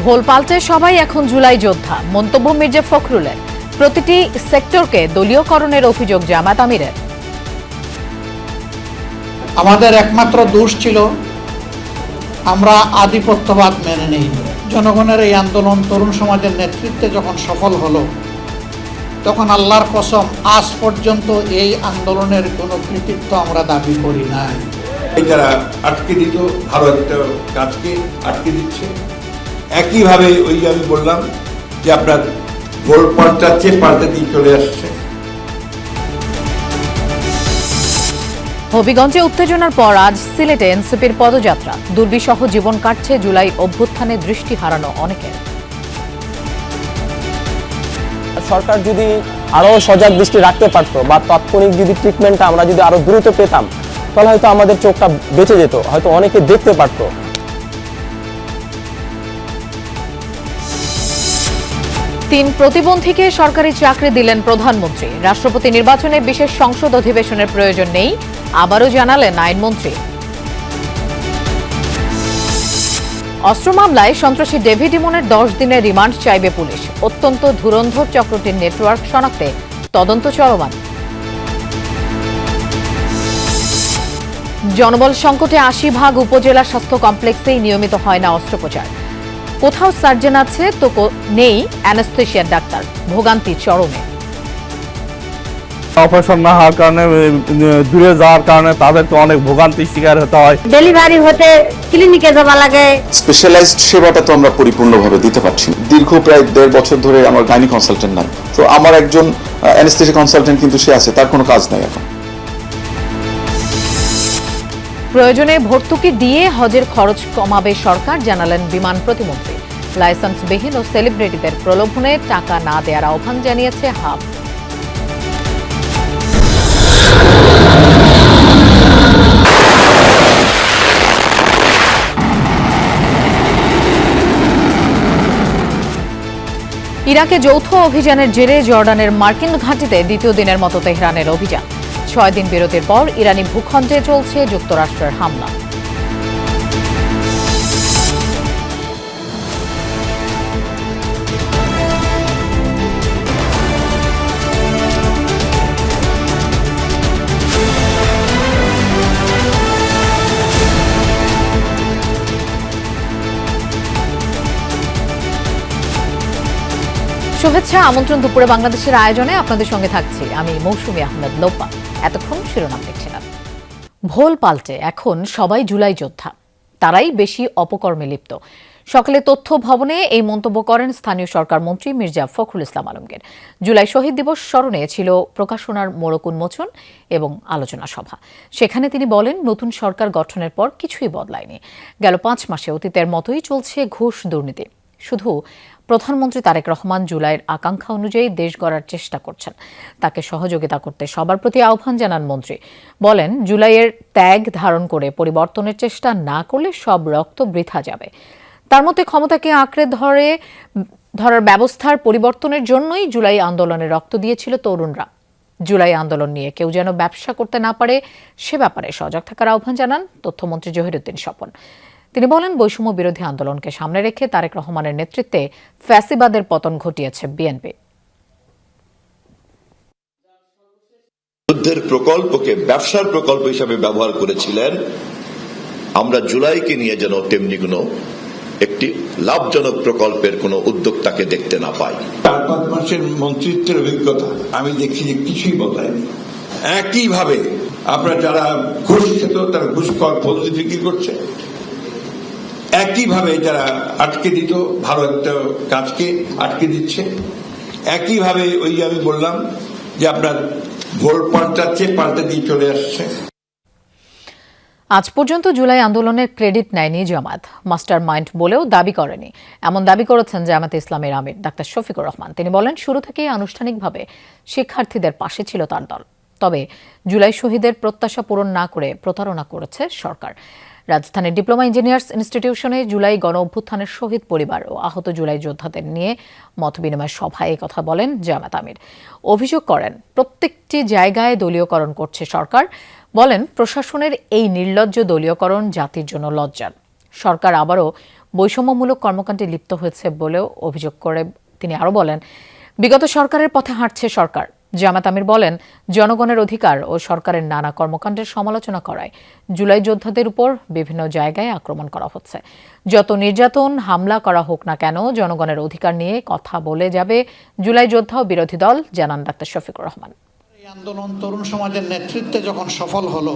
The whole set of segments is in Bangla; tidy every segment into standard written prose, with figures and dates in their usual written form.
ভোল পাল্টে সবাই এখন জুলাই যোদ্ধা, মন্তব্য মির্জা ফখরুলের। প্রতিটি সেক্টরকে দলীয়করণের অভিযোগ জামাত আমিরের। আমাদের একমাত্র দোষ ছিল আমরা আধিপত্যবাদ মেনে নেই। জনগণের এই আন্দোলন তরুণ সমাজের নেতৃত্বে যখন সফল হলো, তখন আল্লাহর কসম আজ পর্যন্ত এই আন্দোলনের কোনো কৃতিত্ব আমরা দাবি করি নাই। যারা আটকে দিত ভালো একটা কাজকে আটকে দিচ্ছে, একইভাবে ওই যে আমি বললাম যে আপনার গোল পাল্টাচ্ছে, পাল্টে দিয়ে চলে আসছে। হবিগঞ্জে উত্তেজনার পর আজ সিলেটে এনসিপির পদযাত্রা। দুর্বিষহ জীবন কাটছে জুলাই অভ্যুত্থানে দৃষ্টি হারানো অনেকের। সরকার যদি আরো সজাগ দৃষ্টি রাখতে পারতো বা তাৎক্ষণিক যদি ট্রিটমেন্টটা আমরা যদি আরো দ্রুত পেতাম, তাহলে হয়তো আমাদের চোখটা বেঁচে যেত, হয়তো অনেকে দেখতে পারতো। তিন প্রতিবন্ধীকে সরকারি চাকরি দিলেন প্রধানমন্ত্রী। রাষ্ট্রপতি নির্বাচনে বিশেষ সংসদ অধিবেশনের প্রয়োজন নেই, আবারও জানালেন আইনমন্ত্রী। অস্ত্র মামলায় সন্ত্রাসী ডেভিড ইমনের 10 দিনের রিমান্ড চাইবে পুলিশ। অত্যন্ত ধুরন্ধর চক্রটির নেটওয়ার্ক শনাক্তে তদন্ত চলমান। জনবল সংকটে 80% উপজেলা স্বাস্থ্য কমপ্লেক্সেই নিয়মিত হয় না অস্ত্রোপচার। কোথাও সার্জন আছে তো নেই অ্যানেস্থেশিয়ার ডাক্তার। ভোগান্তি চরমে। অপারেশন না হওয়ার কারণে, দূরে যাওয়ার কারণে তাদের তো অনেক ভোগান্তির শিকার হতে হয়। ডেলিভারি হতে ক্লিনিকে যাওয়া লাগে। স্পেশালাইজড সেবাটা তো আমরা পরিপূর্ণভাবে দিতে পারছি না। দীর্ঘ প্রায় 1.5 বছর ধরে আমার গাইনি কনসালটেন্ট নাই, তো আমার একজন অ্যানেস্থেসিয়া কনসালটেন্ট কিন্তু সে আছে, তার কোনো কাজ নাই এখন। প্রয়োজনে ভর্তুকি দিয়ে হজের খরচ কমাবে সরকার, জানালেন বিমান প্রতিমন্ত্রী। লাইসেন্সবিহীন ও সেলিব্রিটিদের প্রলোভনে টাকা না দেওয়ার আহ্বান জানিয়েছে হাব। ইরাকে যৌথ অভিযানের জেরে জর্ডানের মার্কিন ঘাঁটিতে দ্বিতীয় দিনের মতো তেহরানের অভিযান। 6 দিন বিরতির পর ইরানি ভূখণ্ডে চলছে যুক্তরাষ্ট্রের হামলা। শুভেচ্ছা, আমন্ত্রণ দুপুরে বাংলাদেশের আয়োজনে আপনাদের সঙ্গে থাকছি আমি মৌসুমী আহমেদ লোপা। এতক্ষণ শিরোনাম দেখছিলাম। ভোল পাল্টে এখন সবাই জুলাই যোদ্ধা, তারাই বেশি অপকর্মে লিপ্ত। সকালে তথ্য ভবনে এই মন্তব্য করেন স্থানীয় সরকার মন্ত্রী মির্জা ফখরুল ইসলাম আলমগীর। জুলাই শহীদ দিবস স্মরণে ছিল প্রকাশনার মোড়ক উন্মোচন এবং আলোচনা সভা। সেখানে তিনি বলেন, নতুন সরকার গঠনের পর কিছুই বদলায়নি। গেল 5 মাসে অতীতের মতোই চলছে ঘুষ দুর্নীতি। শুধু প্রধানমন্ত্রী তারেক রহমান জুলাইয়ের আকাঙ্ক্ষা অনুযায়ী দেশ গড়ার চেষ্টা করছেন। তাকে সহযোগিতা করতে সবার প্রতি আহ্বান জানান মন্ত্রী। বলেন, জুলাইয়ের ত্যাগ ধারণ করে পরিবর্তনের চেষ্টা না করলে সব রক্ত বৃথা যাবে। তার মতে ক্ষমতাকে আঁকড়ে ধরার ব্যবস্থার পরিবর্তনের জন্যই জুলাই আন্দোলনে রক্ত দিয়েছিল তরুণরা। জুলাই আন্দোলন নিয়ে কেউ যেন ব্যবসা করতে না পারে, সে ব্যাপারে সজাগ থাকার আহ্বান জানান তথ্যমন্ত্রী জহিরুদ্দিন স্বপন। তিনি বলেন, বৈষম্য বিরোধী আন্দোলনকে সামনে রেখে তারেক রহমানের নেতৃত্বে ফ্যাসিবাদের পতন ঘটিয়েছে বিএনপি। যুদ্ধের প্রকল্পকে ব্যবসার প্রকল্প হিসাবে ব্যবহার করেছিলেন। আমরা জুলাইকে নিয়ে যেন তেমনি কোনো একটি লাভজনক প্রকল্পের কোনো উদ্যোক্তাকে দেখতে না পাই। 4-5 মাসের মন্ত্রিত্বের অভিজ্ঞতা আমি দেখছি যে কিছুই বদলায়নি। একইভাবে আপনারা যারা ঘুষ খেত তারা ঘুষ খাওয়ার পদ্ধতি বিক্রি করছে। একইভাবে যারা আটকে দিত ভালো একটা কাজকে আটকে দিচ্ছে। একইভাবে ওই যে আমি বললাম যে আপনার গোল পাল্টাচ্ছে, পাল্টে দিয়ে চলে আসছে। আজ পর্যন্ত জুলাই আন্দোলনের ক্রেডিট নেয়নি জামাত, মাস্টার মাইন্ড বলেও দাবি করেনি। এমন দাবি করেছেন জামাতে ইসলামের আমির ডাক্তার শফিকুর রহমান। তিনি বলেন, শুরু থেকেই আনুষ্ঠানিকভাবে শিক্ষার্থীদের পাশে ছিল তার দল। তবে জুলাই শহীদের প্রত্যাশা পূরণ না করে প্রতারণা করেছে সরকার। রাজধানীর ডিপ্লোমা ইঞ্জিনিয়ার্স ইনস্টিটিউশনে জুলাই গণ অভ্যুত্থানের শহীদ পরিবার ও আহত জুলাই যোদ্ধাদের নিয়ে মতবিনিময় সভায় এই কথা বলেন জামাত আমির। অভিযোগ করেন, প্রত্যেকটি জায়গায় দলীয়করণ করছে সরকার। বলেন, প্রশাসনের এই নির্লজ্জ দলীয়করণ জাতির জন্য লজ্জার। সরকার আবারও বৈষম্যমূলক কর্মকাণ্ডে লিপ্ত হয়েছে বলেও অভিযোগ করে তিনি আরও বলেন, বিগত সরকারের পথে হাঁটছে সরকার। জামাত আমির বলেন, জনগণের অধিকার ও সরকারের নানা কর্মকাণ্ডের সমালোচনা করায় জুলাই যোদ্ধাদের উপর বিভিন্ন জায়গায় আক্রমণ করা হচ্ছে। যত নির্যাতন হামলা করা হোক না কেন, জনগণের অধিকার নিয়ে কথা বলে যাবে জুলাই যোদ্ধা ও বিরোধী দল, জানান ডাক্তার শফিকুর রহমান। এই আন্দোলন তরুণ সমাজের নেতৃত্বে যখন সফল হলো,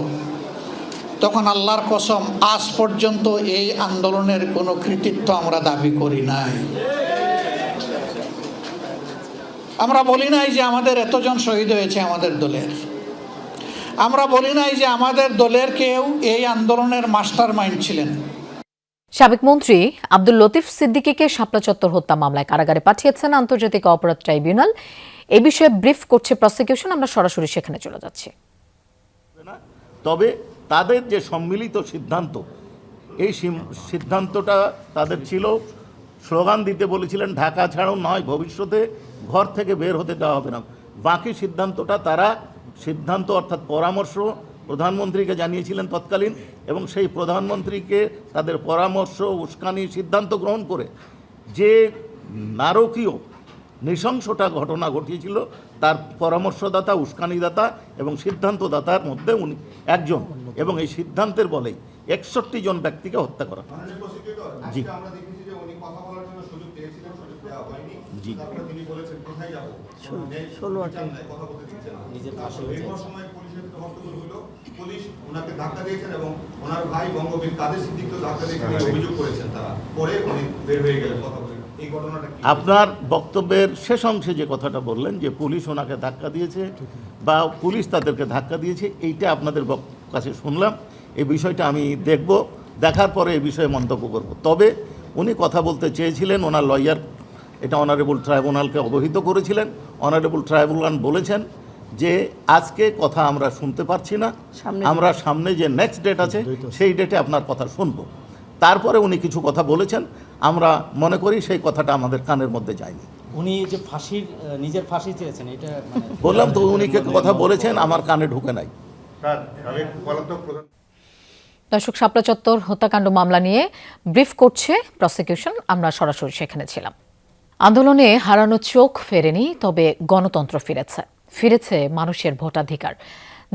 তখন আল্লাহর কসম আজ পর্যন্ত এই আন্দোলনের কোনো কৃতিত্ব আমরা দাবি করি নাই। আমরা বলি নাই যে আমাদের এতজন শহীদ হয়েছে আমাদের দলের। আমরা বলি নাই যে আমাদের দলের কেউ এই আন্দোলনের মাস্টার মাইন্ড ছিলেন। সাবেক মন্ত্রী আব্দুল লতিফ সিদ্দিকীকে শাপলা চত্বর হত্যা মামলায় কারাগারে পাঠিয়েছেন আন্তর্জাতিক অপরাধ ট্রাইব্যুনাল। এ বিষয়ে ব্রিফ করছে প্রসিকিউশন। আমরা সরাসরি সেখানে চলে যাচ্ছি। তবে তাদের যে সম্মিলিত সিদ্ধান্ত, এই সিদ্ধান্তটা তাদের ছিল, স্লোগান দিতে বলেছিলেন ঢাকা ছাড়ো নয়, ভবিষ্যতে ঘর থেকে বের হতে দেওয়া হবে না। বাকি সিদ্ধান্তটা তারা অর্থাৎ পরামর্শ প্রধানমন্ত্রীকে জানিয়েছিলেন তৎকালীন, এবং সেই প্রধানমন্ত্রীকে তাদের পরামর্শ উস্কানি সিদ্ধান্ত গ্রহণ করে যে নারকীয় নৃশংসটা ঘটনা ঘটিয়েছিল, তার পরামর্শদাতা, উস্কানিদাতা এবং সিদ্ধান্তদাতার মধ্যে উনি একজন, এবং এই সিদ্ধান্তের বলেই 61 জন ব্যক্তিকে হত্যা করা। জি জি পুলিশ ওনাকে ধাক্কা দিয়েছেন এবং ওনার ভাই বঙ্গবীর কাদের সিদ্দিককে ধাক্কা দিয়েছেন অভিযোগ করেছেন তারা, পরে উনি বের হয়ে গেলেন কথা বলে। এই ঘটনাটা আপনার বক্তব্যের শেষ অংশে যে কথাটা বললেন যে পুলিশ ওনাকে ধাক্কা দিয়েছে বা পুলিশ তাদেরকে ধাক্কা দিয়েছে, এইটা আপনাদের কাছে শুনলাম। এই বিষয়টা আমি দেখব, দেখার পরে এই বিষয়ে মন্তব্য করব। তবে উনি কথা বলতে চেয়েছিলেন, ওনার লয়ার এটা অনারেবল ট্রাইব্যুনালকে অবহিত করেছিলেন। অনারেবল ট্রাইব্যুনাল বলেছেন যে আজকে কথা আমরা শুনতে পারছি না, আমরা সামনে যে নেক্সট ডেট আছে সেই ডেটে আপনার কথা শুনবো। তারপরে উনি কিছু কথা বলেছেন, আমরা মনে করি সেই কথাটা আমাদের কানের মধ্যে যায়নি। উনি যে নিজের ফাঁসি চেয়েছেন, এটা বললাম তো, উনি কথা বলেছেন আমার কানে ঢুকে নাই। দর্শক, শাপলা চত্বর হত্যাকাণ্ড মামলা নিয়ে ব্রিফ করছে প্রসিকিউশন। আমরা সরাসরি সেখানে ছিলাম। আন্দোলনে হারানো চোখ ফেরেনি, তবে গণতন্ত্র ফিরেছে মানুষের ভোটাধিকার।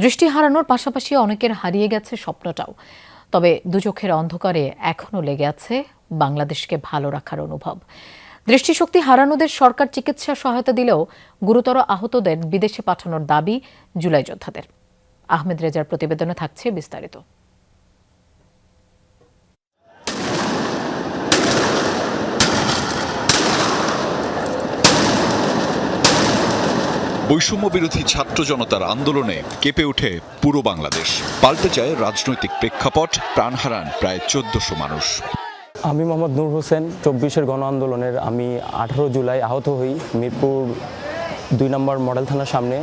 দৃষ্টি হারানোর পাশাপাশি অনেকের হারিয়ে গেছে স্বপ্নটাও। তবে দু চোখের অন্ধকারে এখনও লেগে আছে বাংলাদেশকে ভালো রাখার অনুভব। দৃষ্টিশক্তি হারানোদের সরকার চিকিৎসা সহায়তা দিলেও গুরুতর আহতদের বিদেশে পাঠানোর দাবি জুলাই যোদ্ধাদের। আহমেদ রেজার প্রতিবেদনে থাকছে বিস্তারিত। বৈষম্য বিরোধী ছাত্র জনতার আন্দোলনে কেঁপে ওঠে পুরো বাংলাদেশ। পাল্টে যায় রাজনৈতিক প্রেক্ষাপট, প্রাণ হারান প্রায় 1400 মানুষ। আমি মোহাম্মদ নূর হোসেন, 24-এর গণ আন্দোলনের আমি 18 জুলাই আহত হই মিরপুর 2 নম্বর মডেল থানার সামনে।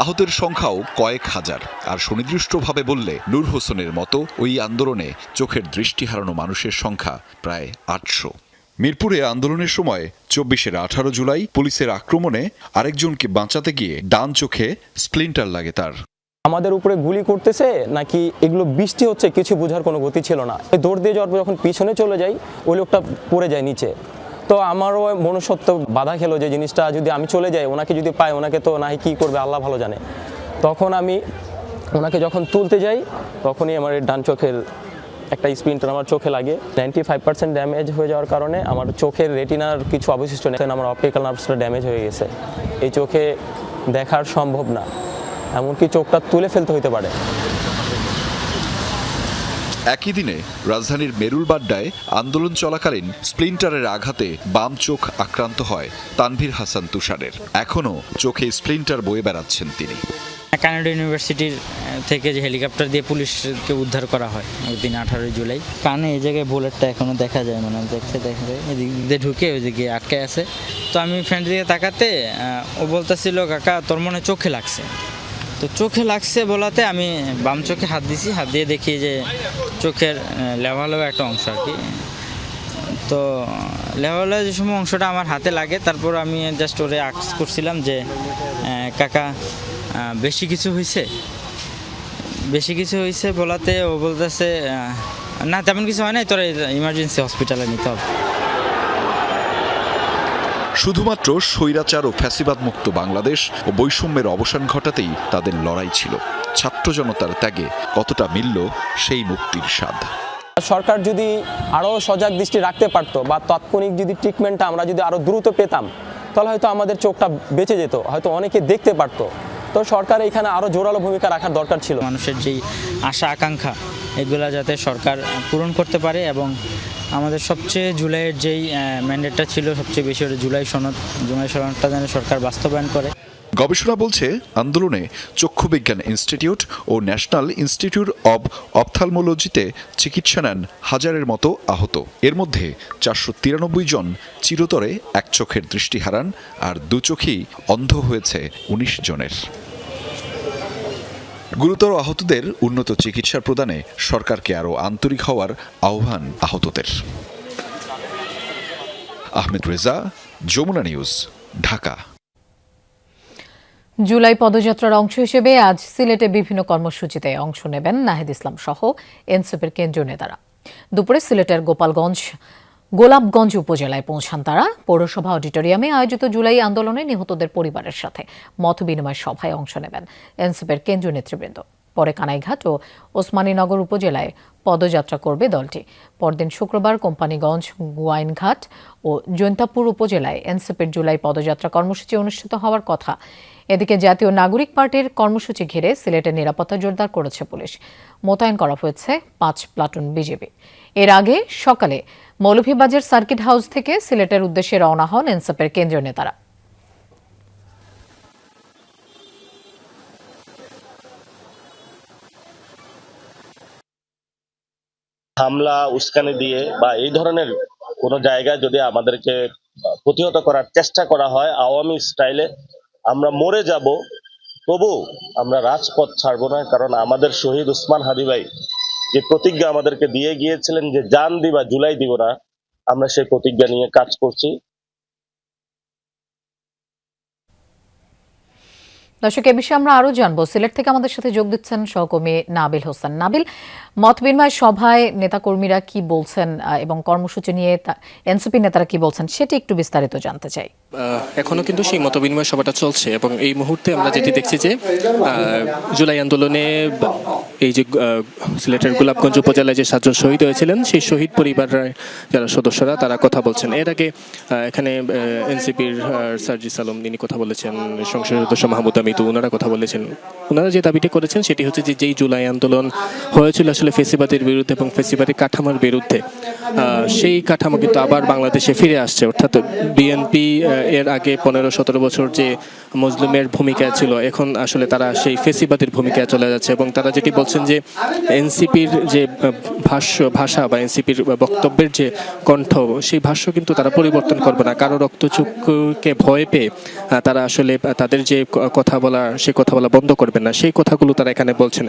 আহতের সংখ্যাও কয়েক হাজার, আর সুনির্দিষ্টভাবে বললে নূর হোসেনের মতো ওই আন্দোলনে চোখের দৃষ্টি হারানো মানুষের সংখ্যা প্রায় 800। মিরপুরে আন্দোলনের সময় 24-এর 18 জুলাই পুলিশের আক্রমণে আরেকজনকে বাঁচাতে গিয়ে ডান চোখে স্প্লিন্টার লাগে তার। আমাদের উপরে গুলি করতেছে নাকি এগুলো বৃষ্টি হচ্ছে কিছু বোঝার কোনো গতি ছিল না। দৌড় দিয়ে যাওয়ার পর যখন পিছনে চলে যাই, ওই লোকটা পড়ে যায় নিচে। তো আমারও মনুষ্যত্ব বাধা খেলো যে জিনিসটা যদি আমি চলে যাই, ওনাকে যদি পাই, ওনাকে তো না কি করবে আল্লাহ ভালো জানে। তখন আমি ওনাকে যখন তুলতে যাই, তখনই আমার ডান চোখের একটা স্প্লিন্টার আমার চোখে লাগে। 95% ড্যামেজ হয়ে যাওয়ার কারণে আমার চোখের রেটিনার কিছু অবশিষ্ট নেই, আমার অপটিক্যাল নার্ভসটা ড্যামেজ হয়ে গেছে। এই চোখে দেখার সম্ভব না, এমনকি চোখটা তুলে ফেলতে হতে পারে। একই দিনে রাজধানীর মেরুলবাড্ডায় আন্দোলন চলাকালীন স্প্লিন্টারের আঘাতে বাম চোখ আক্রান্ত হয় তানভীর হাসান তুষারের। এখনও চোখে স্প্লিন্টার বয়ে বেড়াচ্ছেন তিনি। কানাডা ইউনিভার্সিটির থেকে যে হেলিকপ্টার দিয়ে পুলিশকে উদ্ধার করা হয় ওই দিন 18 জুলাই। কানে এই জায়গায় বুলেটটা এখনও দেখা যায়, মানে দেখা যায় এদিক দিয়ে ঢুকে ওইদিকে আটকে আছে। তো আমি ফ্রেন্ড দিকে তাকাতে ও বলতেছিল, কাকা তোর মনে চোখে লাগছে। তো চোখে লাগছে বলাতে আমি বাম চোখে হাত দিছি, হাত দিয়ে দেখি যে চোখের লেভালো একটা অংশ আর কি। তো লেভালো যে সময় অংশটা আমার হাতে লাগে, তারপর আমি জাস্ট ওরে আক্স করছিলাম যে কাকা বেশি কিছু হয়েছে বলাতে ও বলতেছে না তেমন কিছু হয় না, তোরা ইমার্জেন্সি হসপিটালে নিতে হবে। শুধুমাত্র স্বৈরাচার ও ফ্যাসিবাদ মুক্ত বাংলাদেশ ও বৈষম্যের অবসান ঘটাতেই তাদের লড়াই ছিল। ছাত্র জনতার ত্যাগে কতটা মিলল সেই মুক্তির স্বাদ। সরকার যদি আরও সজাগ দৃষ্টি রাখতে পারতো বা তাৎক্ষণিক যদি ট্রিটমেন্টটা আমরা যদি আরও দ্রুত পেতাম, তাহলে হয়তো আমাদের চোখটা বেঁচে যেত, হয়তো অনেকে দেখতে পারতো। তো সরকার এখানে আরও জোরালো ভূমিকা রাখার দরকার ছিল। মানুষের যেই আশা আকাঙ্ক্ষা এগুলা যাতে সরকার পূরণ করতে পারে, এবং আমাদের সবচেয়ে জুলাইয়ের যেই ম্যান্ডেটটা ছিল সবচেয়ে বেশি জুলাই সনদটা যেন সরকার বাস্তবায়ন করে। গবেষণা বলছে আন্দোলনে চক্ষুবিজ্ঞান ইনস্টিটিউট ও ন্যাশনাল ইনস্টিটিউট অব অপথালমোলজিতে চিকিৎসা নেন হাজারের মতো আহত। এর মধ্যে 493 জন চিরতরে এক চোখের দৃষ্টি হারান, আর দু চোখই অন্ধ হয়েছে 19 জনের। গুরুতর আহতদের উন্নত চিকিৎসা প্রদানে সরকারকে আরও আন্তরিক হওয়ার আহ্বান আহতদের। আহমেদ রেজা, যমুনা নিউজ, ঢাকা। জুলাই পদযাত্রার অংশ হিসেবে আজ সিলেটে বিভিন্ন কর্মসূচিতে অংশ নেবেন নাহিদ ইসলাম সহ এনসিপির কেন্দ্রীয় নেতারা। দুপুরে সিলেটের গোলাপগঞ্জ উপজেলায় পৌঁছান তারা। পৌরসভা অডিটোরিয়ামে আয়োজিত জুলাই আন্দোলনে নিহতদের পরিবারের সাথে মত বিনিময় সভায় অংশ নেবেন এনসিপির কেন্দ্রীয় নেতৃবৃন্দ। পরে কানাইঘাট ও ওসমানীনগর উপজেলায় পদযাত্রা করবে দলটি। পরদিন শুক্রবার কোম্পানীগঞ্জ, গোয়াইনঘাট ও জৈন্তাপুর উপজেলায় এনসিপির জুলাই পদযাত্রা কর্মসূচি অনুষ্ঠিত হওয়ার কথা। এদিকে জাতীয় নাগরিক পার্টির কর্মসূচি ঘিরে সিলেটের নিরাপত্তা জোরদার করেছে পুলিশ। মোতায়েন করা হয়েছে 5 প্লাটুন বিজিবি। এর আগে সকালে মৌলভীবাজার সার্কিট হাউস থেকে সিলেটের উদ্দেশ্যে রওনা হন এনসিপির কেন্দ্রীয় নেতারা। হামলা, উস্কানি দিয়ে বা এই ধরনের কোনো জায়গায় যদি আমাদেরকে প্রতিহত করার চেষ্টা করা হয় আওয়ামী স্টাইলে, আমরা মরে যাব, তবু আমরা রাজপথ ছাড়বো না। কারণ আমাদের শহীদ ওসমান হাদি ভাই যে প্রতিজ্ঞা আমাদেরকে দিয়ে গিয়েছিলেন যে জান দিবা জুলাই দিব না, আমরা সেই প্রতিজ্ঞা নিয়ে কাজ করছি। দর্শক, এ বিষয়ে আমরা আরো জানবো। সিলেট থেকে আমাদের সাথে যোগ দিচ্ছেন সহকর্মী নাবিল হোসেন। নাবিল, মত বিনিময় সভায় নেতাকর্মীরা কি বলছেন এবং কর্মসূচি নিয়ে এনসিপি নেতারা কি বলছেন সেটি একটু বিস্তারিত জানতে চাই। এখনো কিন্তু সেই মত বিনিময় সভাটা চলছে এবং এই মুহূর্তে আমরা যেটি দেখছি যে জুলাই আন্দোলনে এই যে সিলেটের গোলাপগঞ্জ উপজেলায় যে 7 জন শহীদ হয়েছিলেন সেই শহীদ পরিবারের যারা সদস্যরা তারা কথা বলছেন। এর আগে এখানে এনসিপির সার্জিস আলম তিনি কথা বলেছেন, সংসদ সদস্য মাহমুদ আমিতু ওনারা কথা বলেছেন। ওনারা যে দাবিটি করেছেন সেটি হচ্ছে যে যেই জুলাই আন্দোলন হয়েছিল আসলে ফেসিবাদের বিরুদ্ধে এবং ফেসিবাদী কাঠামোর বিরুদ্ধে, সেই কাঠামো কিন্তু আবার বাংলাদেশে ফিরে আসছে। অর্থাৎ বিএনপি এর আগে 15-17 বছর যে মজলুমের ভূমিকা ছিল, এখন আসলে তারা সেই ফেসিবাদের ভূমিকায় চলে যাচ্ছে। এবং তারা যেটি বলছেন যে এনসিপির যে ভাষা বা এনসিপির বক্তব্যের যে কণ্ঠ, সেই ভাষ্য কিন্তু তারা পরিবর্তন করবে না। কারো রক্তচক্ষুকে ভয় পেয়ে তারা আসলে তাদের যে কথা বলা সেই কথা বলা বন্ধ করবেন না, সেই কথাগুলো তারা এখানে বলছেন।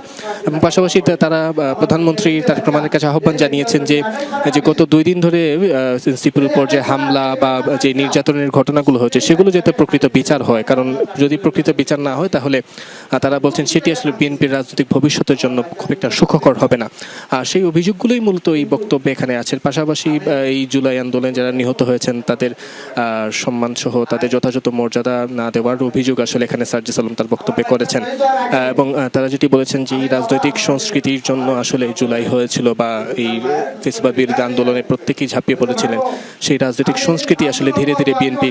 এবং পাশাপাশি তারা প্রধানমন্ত্রী তারেক রহমানের কাছে আহ্বান জানিয়েছেন যে গত 2 দিন ধরে এনসিপির উপর যে হামলা বা যে নির্যাতনের ঘটনাগুলো হচ্ছে সেগুলো যাতে প্রকৃত বিচার হয়। কারণ যদি প্রকৃত বিচার না হয় তাহলে তারা বলছেন সেটি আসলে বিএনপির রাজনৈতিক ভবিষ্যতের জন্য খুব একটা সুখকর হবে না। সেই অভিযোগগুলোই মূলত এই বক্তব্যে এখানে আছে। পাশাপাশি এই জুলাই আন্দোলনে যারা নিহত হয়েছেন তাদের সম্মান সহ তাদের যথাযথ মর্যাদা না দেওয়ার অভিযোগ আসলে এখানে সার্জিস আলম তার বক্তব্যে করেছেন। এবং তারা যেটি বলেছেন যে এই রাজনৈতিক সংস্কৃতির জন্য আসলে জুলাই হয়েছিল বা এই ফেসিবাদ বিরোধী আন্দোলনে প্রত্যেকেই ঝাঁপিয়ে পড়েছিলেন, সেই রাজনৈতিক সংস্কৃতি আসলে ধীরে ধীরে বিএনপি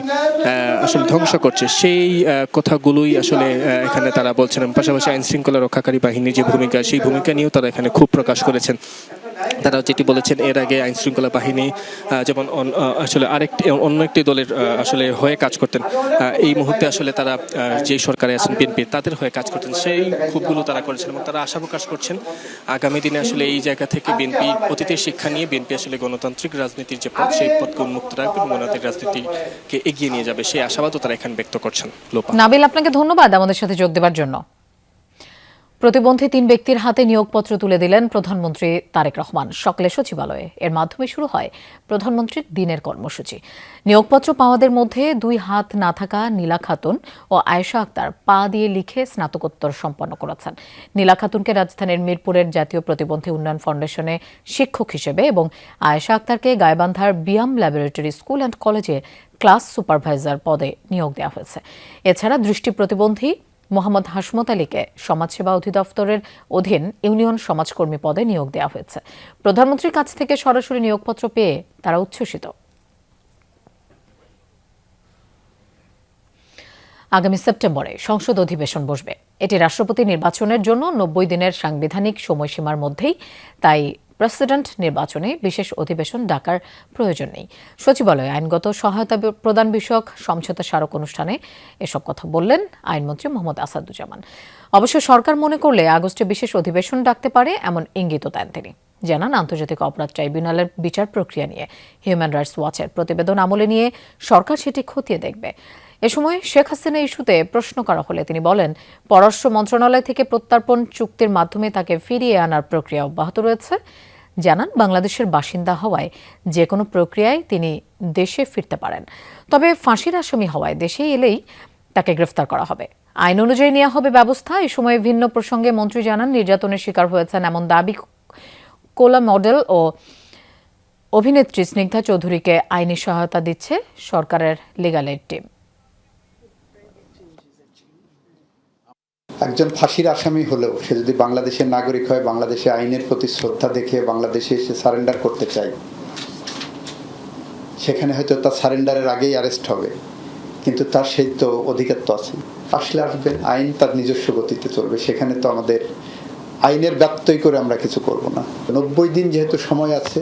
আসলে ধ্বংস করছে, সেই কথাগুলোই আসলে এখানে তারা বলছেন। পাশাপাশি আইন শৃঙ্খলা রক্ষাকারী বাহিনীর যে ভূমিকা, সেই ভূমিকা নিয়েও তারা এখানে খুব প্রকাশ করেছেন। তারা যেটি বলেছেন এর আগে আইন শৃঙ্খলা বাহিনী যেমন আসলে অন্য একটি দলের আসলে হয়ে কাজ করতেন, এই মুহূর্তে আসলে তারা যেই সরকারে আছেন বিএনপি তাদের হয়ে কাজ করতেন, সেই ক্ষোভগুলো তারা করেছেন। এবং তারা আশা প্রকাশ করছেন আগামী দিনে আসলে এই জায়গা থেকে বিএনপি অতীতের শিক্ষা নিয়ে বিএনপি আসলে গণতান্ত্রিক রাজনীতির যে পথ সেই পথকে উন্মুক্ত রাখবে এবং গণতান্ত্রিক রাজনীতিকে এগিয়ে নিয়ে যাবে, সেই আশাবাদও তারা এখানে ব্যক্ত করছেন। নাবিল, আপনাকে ধন্যবাদ আমাদের সাথে যোগ দেওয়ার জন্য। প্রতিবন্ধী 3 ব্যক্তির হাতে নিয়োগপত্র তুলে দিলেন প্রধানমন্ত্রী তারেক রহমান সকালে সচিবালয়ে। এর মাধ্যমে শুরু হয় প্রধানমন্ত্রীর দিনের কর্মসূচি। নিয়োগপত্র পাওয়াদের মধ্যে 2 হাত না থাকা নীলা খাতুন ও আয়েশা আক্তার পা দিয়ে লিখে স্নাতকোত্তর সম্পন্ন করেছেন। নীলা খাতুনকে রাজধানীর মিরপুরের জাতীয় প্রতিবন্ধী উন্নয়ন ফাউন্ডেশনে শিক্ষক হিসেবে এবং আয়েশা আক্তারকে গাইবান্ধার বিয়াম ল্যাবরেটরি স্কুল অ্যান্ড কলেজে ক্লাস সুপারভাইজার পদে নিয়োগ দেওয়া হয়েছে। এছাড়া দৃষ্টি প্রতিবন্ধী মোহাম্মদ হাসমত আলীকে সমাজসেবা অধিদপ্তরের অধীন ইউনিয়ন সমাজকর্মী পদে নিয়োগ দেওয়া হয়েছে। প্রধানমন্ত্রীর কাছ থেকে সরাসরি নিয়োগপত্র পেয়ে তারা উচ্ছ্বসিত। আগামী সেপ্টেম্বরে সংসদ অধিবেশন বসবে। এটি রাষ্ট্রপতি নির্বাচনের জন্য 90 দিনের সাংবিধানিক সময়সীমার মধ্যেই, তাই প্রেসিডেন্ট নির্বাচনে বিশেষ অধিবেশন ডাকার প্রয়োজন নেই। সচিবালয়ে আইনগত সহায়তা প্রদান বিষয়ক সমঝোতা স্মারক অনুষ্ঠানে এসব কথা বললেন আইনমন্ত্রী মোহাম্মদ আসাদুজ্জামান। অবশ্য সরকার মনে করলে আগস্টে বিশেষ অধিবেশন ডাকতে পারে এমন ইঙ্গিতও দেন তিনি। জানান, আন্তর্জাতিক অপরাধ ট্রাইব্যুনালের বিচার প্রক্রিয়া নিয়ে হিউম্যান রাইটস ওয়াচের প্রতিবেদন আমলে নিয়ে সরকার সেটি খতিয়ে দেখবে। এ সময় শেখ হাসিনা ইস্যুতে প্রশ্ন করা হলে তিনি বলেন, পররাষ্ট্র মন্ত্রণালয় থেকে প্রত্যর্পণ চুক্তির মাধ্যমে তাকে ফিরিয়ে আনার প্রক্রিয়া অব্যাহত রয়েছে। জানান, বাংলাদেশের বাসিন্দা হওয়ায় যে কোনো প্রক্রিয়ায় তিনি দেশে ফিরতে পারেন, তবে ফাঁসির আসামি হওয়ায় দেশে এলেই তাকে গ্রেফতার করা হবে। আইন অনুযায়ী নেওয়া হবে ব্যবস্থা। এই সময় ভিন্ন প্রসঙ্গে মন্ত্রী জানান, নির্যাতনের শিকার হয়েছেন এমন দাবি কোলা মডেল ও অভিনেত্রী স্নিগ্ধা চৌধুরীকে আইনি সহায়তা দিচ্ছে সরকারের লিগ্যাল এইড টিম। একজন ফাঁসির আসামি হলেও সে যদি বাংলাদেশের নাগরিক হয়, বাংলাদেশে আইনের প্রতি শ্রদ্ধা দেখে বাংলাদেশে এসে সারেন্ডার করতে চায়, সেখানে হয়তো তার সারেন্ডারের আগেই অ্যারেস্ট হবে, কিন্তু তার সেই তো অধিকার তো আছে। আসলে আসবে, আইন তার নিজস্ব গতিতে চলবে, সেখানে তো আমাদের আইনের ব্যত্যয় করে আমরা কিছু করব না। 90 দিন যেহেতু সময় আছে,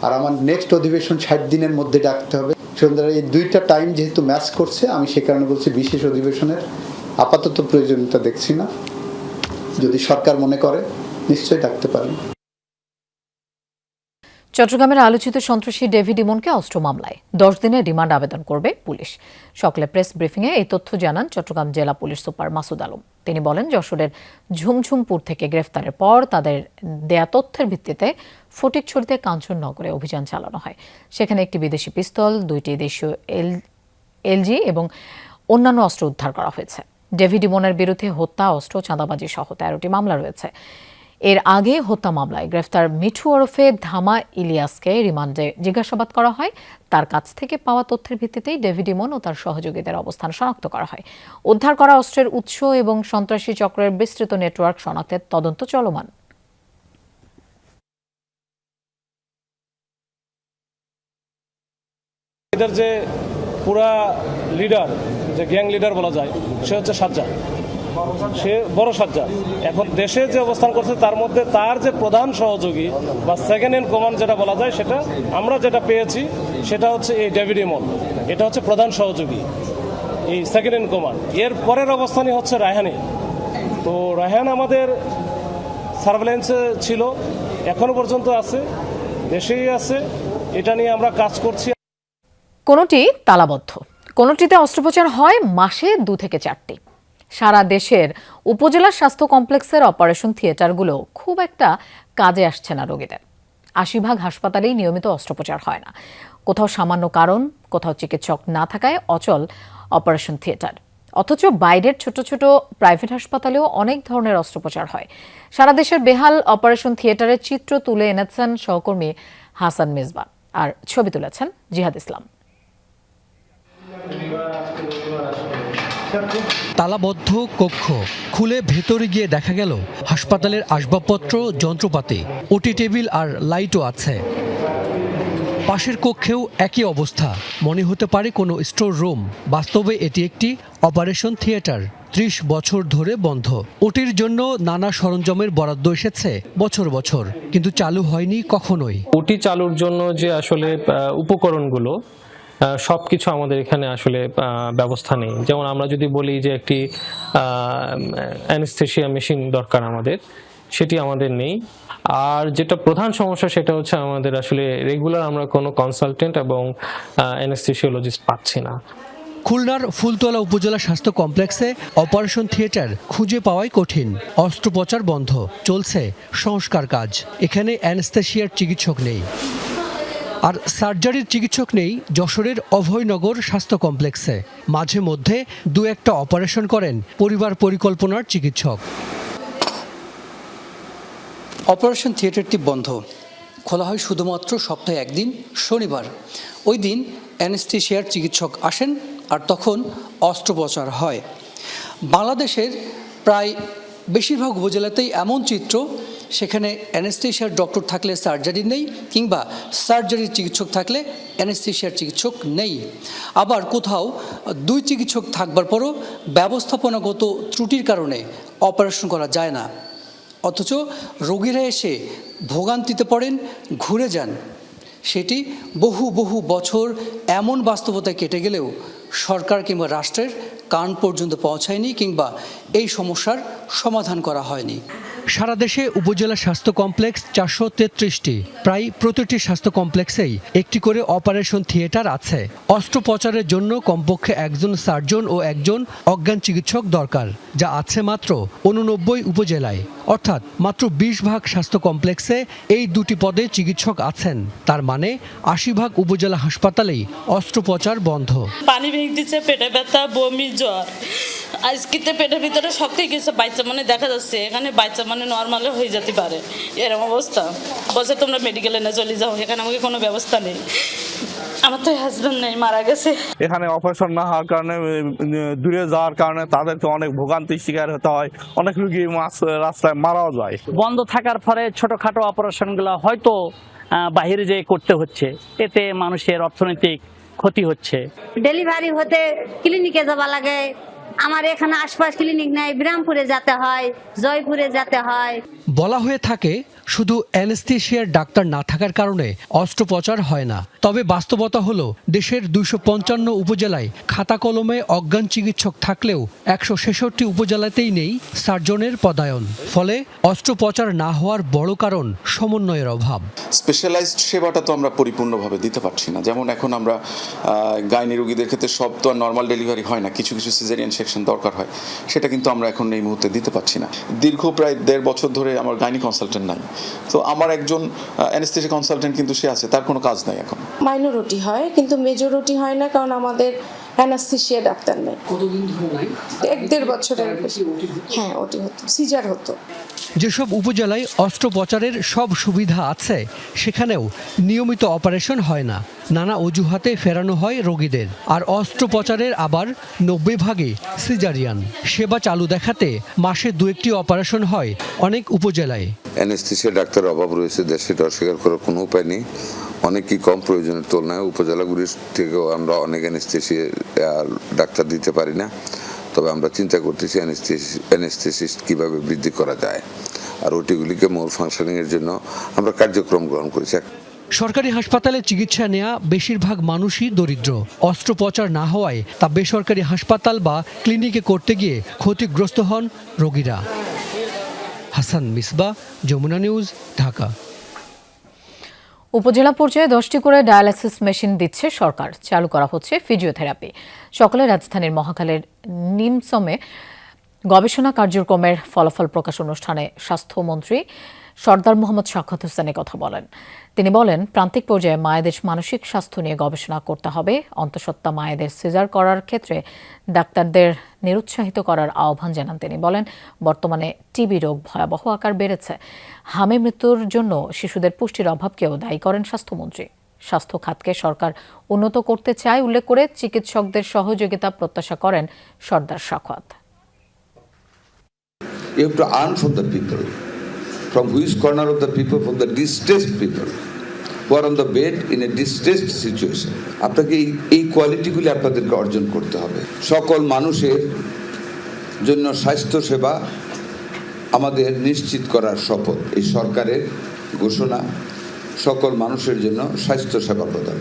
আর আমার নেক্সট অধিবেশন 60 দিনের মধ্যে ডাকতে হবে। সুতরাং এই দুইটা টাইম যেহেতু ম্যাচ করছে, আমি সে কারণে বলছি বিশেষ অধিবেশনের আপাতত প্রয়োজনীয়তা দেখছি না। যদি সরকার মনে করে নিশ্চয়ই ডাকতে পারেন। চট্টগ্রামের আলোচিত সন্ত্রাসী ডেভিড ইমনকে অস্ত্র মামলায় 10 দিনের রিমান্ড আবেদন করবে পুলিশ। সকালে প্রেস ব্রিফিংয়ে এই তথ্য জানান চট্টগ্রাম জেলা পুলিশ সুপার মাসুদ আলম। তিনি বলেন, যশোরের ঝুমঝুমপুর থেকে গ্রেফতারের পর তাদের দেয়া তথ্যের ভিত্তিতে ফটিকছড়িতে কাঞ্চননগরে অভিযান চালানো হয়। সেখানে একটি বিদেশি পিস্তল, 2টি দেশীয় এলজি এবং অন্যান্য অস্ত্র উদ্ধার করা হয়েছে। ডেভিড ইমনের বিরুদ্ধে হত্যা, অস্ত্র, চাঁদাবাজি সহ 13টি মামলা রয়েছে। এর আগে হত্যা মামলায় গ্রেফতার মিঠু ওরফে ধামা ইলিয়াসকে রিমান্ডে জিজ্ঞাসাবাদ করা হয়। তার কাছ থেকে পাওয়া তথ্যের ভিত্তিতেই ডেভিড ইমন ও তার সহযোগীদের অবস্থান শনাক্ত করা হয়। উদ্ধার করা অস্ত্রের উৎস এবং সন্ত্রাসী চক্রের বিস্তৃত নেটওয়ার্ক শনাক্তের তদন্ত চলমান। এদের যে পুরা লিডার, যে গ্যাং লিডার বলা যায়, সে হচ্ছে সাজ্জাদ, সে বড় সাজ্জাদ। এখন দেশে যে অবস্থান করছে তার মধ্যে তার যে প্রধান সহযোগী বা সেকেন্ড ইন কমান্ড যেটা বলা যায়, সেটা আমরা যেটা পেয়েছি সেটা হচ্ছে এই ডেভিড ইমন। এটা হচ্ছে প্রধান সহযোগী, এই সেকেন্ড ইন কমান্ড। এর পরের অবস্থানই হচ্ছে রায়হানি। তো রায়হান আমাদের সার্ভেলেন্সে ছিল, এখনো পর্যন্ত আছে, দেশেই আছে। এটা নিয়ে আমরা কাজ করছি। কোনোটি তালাবদ্ধ, কোনোটিতে অস্ত্রোপচার হয় মাসে 2 থেকে 4টি। সারা দেশের উপজেলা স্বাস্থ্য কমপ্লেক্সের অপারেশন থিয়েটারগুলো খুব একটা কাজে আসছে না রোগীদের। 80% হাসপাতালেই নিয়মিত অস্ত্রোপচার হয় না। কোথাও সামান্য কারণ, কোথাও চিকিৎসক না থাকায় অচল অপারেশন থিয়েটার। অথচ বাইরের ছোট ছোট প্রাইভেট হাসপাতালেও অনেক ধরনের অস্ত্রোপচার হয়। সারা দেশের বেহাল অপারেশন থিয়েটারের চিত্র তুলে এনেছেন সহকর্মী হাসান মিসবা, আর ছবি তুলেছেন জিহাদ ইসলাম। তালাবদ্ধ কক্ষ খুলে ভেতরে গিয়ে দেখা গেল হাসপাতালের আসবাবপত্র, যন্ত্রপাতি, ওটি টেবিল আর লাইটও আছে। পাশের কক্ষেও একই অবস্থা, মনে হতে পারে কোনো স্টোর রুম। বাস্তবে এটি একটি অপারেশন থিয়েটার। 30 বছর ধরে বন্ধ। ওটির জন্য নানা সরঞ্জামের বরাদ্দ এসেছে বছর বছর, কিন্তু চালু হয়নি কখনোই। ওটি চালুর জন্য যে আসলে উপকরণগুলো সবকিছু আমাদের এখানে আসলে ব্যবস্থা নেই। যেমন আমরা যদি বলি যে একটি অ্যানেস্থেশিয়া মেশিন দরকার আমাদের, সেটি আমাদের নেই। আর যেটা প্রধান সমস্যা সেটা হচ্ছে আমাদের আসলে রেগুলার আমরা কোনো কনসালটেন্ট এবং অ্যানেস্থেশিওলজিস্ট পাচ্ছি না। খুলনার ফুলতলা উপজেলা স্বাস্থ্য কমপ্লেক্সে অপারেশন থিয়েটার খুঁজে পাওয়াই কঠিন। অস্ত্রোপচার বন্ধ, চলছে সংস্কার কাজ। এখানে অ্যানেস্থেশিয়ার চিকিৎসক নেই। আর সার্জারির চিকিৎসক নেই যশোরের অভয়নগর স্বাস্থ্য কমপ্লেক্সে। মাঝে মধ্যে দু একটা অপারেশন করেন পরিবার পরিকল্পনার চিকিৎসক। অপারেশন থিয়েটারটি বন্ধ, খোলা হয় শুধুমাত্র সপ্তাহে একদিন, শনিবার। ওই দিন অ্যানেস্থেশিয়ার চিকিৎসক আসেন আর তখন অস্ত্রোপচার হয়। বাংলাদেশের প্রায় বেশিরভাগ উপজেলাতেই এমন চিত্র, সেখানে অ্যানেস্থেশিয়ার ডক্টর থাকলে সার্জারি নেই, কিংবা সার্জারির চিকিৎসক থাকলে অ্যানেস্থেশিয়ার চিকিৎসক নেই। আবার কোথাও দুই চিকিৎসক থাকবার পরও ব্যবস্থাপনাগত ত্রুটির কারণে অপারেশন করা যায় না। অথচ রোগীরা এসে ভোগান্তিতে পড়েন, ঘুরে যান। সেটি বহু বহু বছর এমন বাস্তবতায় কেটে গেলেও সরকার কিংবা রাষ্ট্রের কান পর্যন্ত পৌঁছায়নি, কিংবা এই সমস্যার সমাধান করা হয়নি। সারা দেশে উপজেলা স্বাস্থ্য কমপ্লেক্স 433টি। প্রায় প্রতিটি স্বাস্থ্য কমপ্লেক্সেই একটি করে অপারেশন থিয়েটার আছে। অস্ত্রোপচারের জন্য কমপক্ষে একজন সার্জন ও একজন অজ্ঞান চিকিৎসক দরকার, যা আছে মাত্র 89 উপজেলায়। অর্থাৎ মাত্র 20 ভাগ স্বাস্থ্য কমপ্লেক্সে এই দুটি পদে চিকিৎসক আছেন। তার মানে 80 ভাগ উপজেলা হাসপাতালেই অস্ত্রোপচার বন্ধ। পানি ভেঙে দিচ্ছে, পেটে ব্যথা, বমি, জ্বর। আজকেতে পেটের ভিতরে শক্তি গেছে, বাচ্চা মানে দেখা যাচ্ছে এখানে বাচ্চা মানে নর্মালে হয়ে যেতে পারে, এরকম অবস্থা। বলছে তোমরা মেডিকেলে না চলে যাও, এখানে আমাকে কোনো ব্যবস্থা নেই। আমার তো হাজবেন্ড নেই, মারা গেছে। এখানে অপারেশন না হওয়ার কারণে, দূরে যাওয়ার কারণে তাদেরকে অনেক ভোগান্তির শিকার হতে হয়। অনেক রোগী রাস্তায় মারাও যায়। বন্ধ থাকার ফলে ছোটখাটো অপারেশনগুলো হয়তো বাহিরে যেয়ে করতে হচ্ছে, এতে মানুষের অর্থনৈতিক ক্ষতি হচ্ছে। ডেলিভারি হতে ক্লিনিকে যাওয়া লাগে। আমার এখানে আশপাশ ক্লিনিক নেই, বিরামপুরে যেতে হয়, জয়পুরে যেতে হয়। বলা হয়ে থাকে শুধু অ্যানেস্থেশিয়ার ডাক্তার না থাকার কারণে অস্ত্রোপচার হয় না। তবে বাস্তবতা হলো দেশের 255 উপজেলায় খাতা কলমে অজ্ঞান চিকিৎসক থাকলেও 166 উপজেলাতেই নেই সার্জনের পদায়ন। ফলে অস্ত্রোপচার না হওয়ার বড় কারণ সমন্বয়ের অভাব। স্পেশালাইজড সেবাটা তো আমরা পরিপূর্ণভাবে দিতে পারছি না। যেমন এখন আমরা গাইনি রোগীদের ক্ষেত্রে সব তো আর নর্মাল ডেলিভারি হয় না, কিছু কিছু সিজারিয়ান সেকশন দরকার হয়, সেটা কিন্তু আমরা এখন এই মুহূর্তে দিতে পারছি না। দীর্ঘ প্রায় 1.5 বছর ধরে আমার গাইনি কনসালটেন্ট নাই। তো আমার একজন অ্যানেস্থেসিয়া কনসালটেন্ট কিন্তু সে আছে, তার কোনো কাজ নাই এখন। মাইনরিটি হয় কিন্তু মেজরিটি হয় না, কারণ আমাদের অ্যানাস্থেসিয়া ডাক্তার নেই। কতদিন ধরে নাই? 1-1.5 বছরের। হ্যাঁ, ওটি হতো, সিজার হতো। যেসব উপজেলায় অস্ত্রোপচারের সব সুবিধা আছে, সেখানেও নিয়মিত অপারেশন হয় না। নানা অজুহাতে ফেরানো হয় রোগীদের। আর অস্ত্রোপচারের আবার 90 ভাগে সিজারিয়ান। সেবা চালু দেখাতে মাসে 2-1টি অপারেশন হয় অনেক উপজেলায়। অ্যানেস্থেসিয়া ডাক্তারের অভাব রয়েছে দেশে, সেটা অস্বীকার করার কোনো উপায় নেই। অনেকই কম প্রয়োজনের তুলনায় উপজেলাগুলির থেকেও আমরা অনেক অ্যানেস্থেসিয়া ডাক্তার দিতে পারি না। তবে আমরা চিন্তা করতেছি অ্যানেস্থেসিস্ট কীভাবে বৃদ্ধি করা যায়, আর ওটিগুলিকে মোর ফাংশনিংয়ের জন্য আমরা কার্যক্রম গ্রহণ করেছি। সরকারি হাসপাতালে চিকিৎসা নেওয়া বেশিরভাগ মানুষই দরিদ্র। অস্ত্রোপচার না হওয়ায় তা বেসরকারি হাসপাতাল বা ক্লিনিকে করতে গিয়ে ক্ষতিগ্রস্ত হন রোগীরা। হাসান মিসবা, যমুনা নিউজ, ঢাকা। উপজেলা পর্যায়ে 10টি করে ডায়ালাইসিস মেশিন দিচ্ছে সরকার। চালু করা হচ্ছে ফিজিওথেরাপি। সকালে রাজধানীর মহাখালীর নিমসমে গবেষণা কার্যক্রমের ফলাফল প্রকাশ অনুষ্ঠানে স্বাস্থ্যমন্ত্রী সরদার মোহাম্মদ সাখাওয়াত হোসেন কথা বলেন। তিনি বলেন, প্রান্তিক পর্যায়ে মায়েদের মানসিক স্বাস্থ্য নিয়ে গবেষণা করতে হবে। অন্তঃসত্ত্বা মায়েদের সিজার করার ক্ষেত্রে ডাক্তারদের নিরুৎসাহিত করার আহ্বান জানান তিনি। বলেন, বর্তমানে টিবি রোগ ভয়াবহ আকার বেড়েছে। হামে মৃত্যুর জন্য শিশুদের পুষ্টির অভাবকেও দায়ী করেন স্বাস্থ্যমন্ত্রী। স্বাস্থ্য খাতকে সরকার উন্নত করতে চায় উল্লেখ করে চিকিৎসকদের সহযোগিতা প্রত্যাশা করেন Sardar Sakhawat. You have to earn from the people. From which corner of the people? From the distressed people who are on the bed in a distressed situation. আপনাকে এই কোয়ালিটিগুলি আপনাদেরকে অর্জন করতে হবে। সকল মানুষের জন্য স্বাস্থ্য সেবা আমাদের নিশ্চিত করার শপথ। এই সরকারের ঘোষণা সকল মানুষের জন্য স্বাস্থ্য সেবা প্রদান।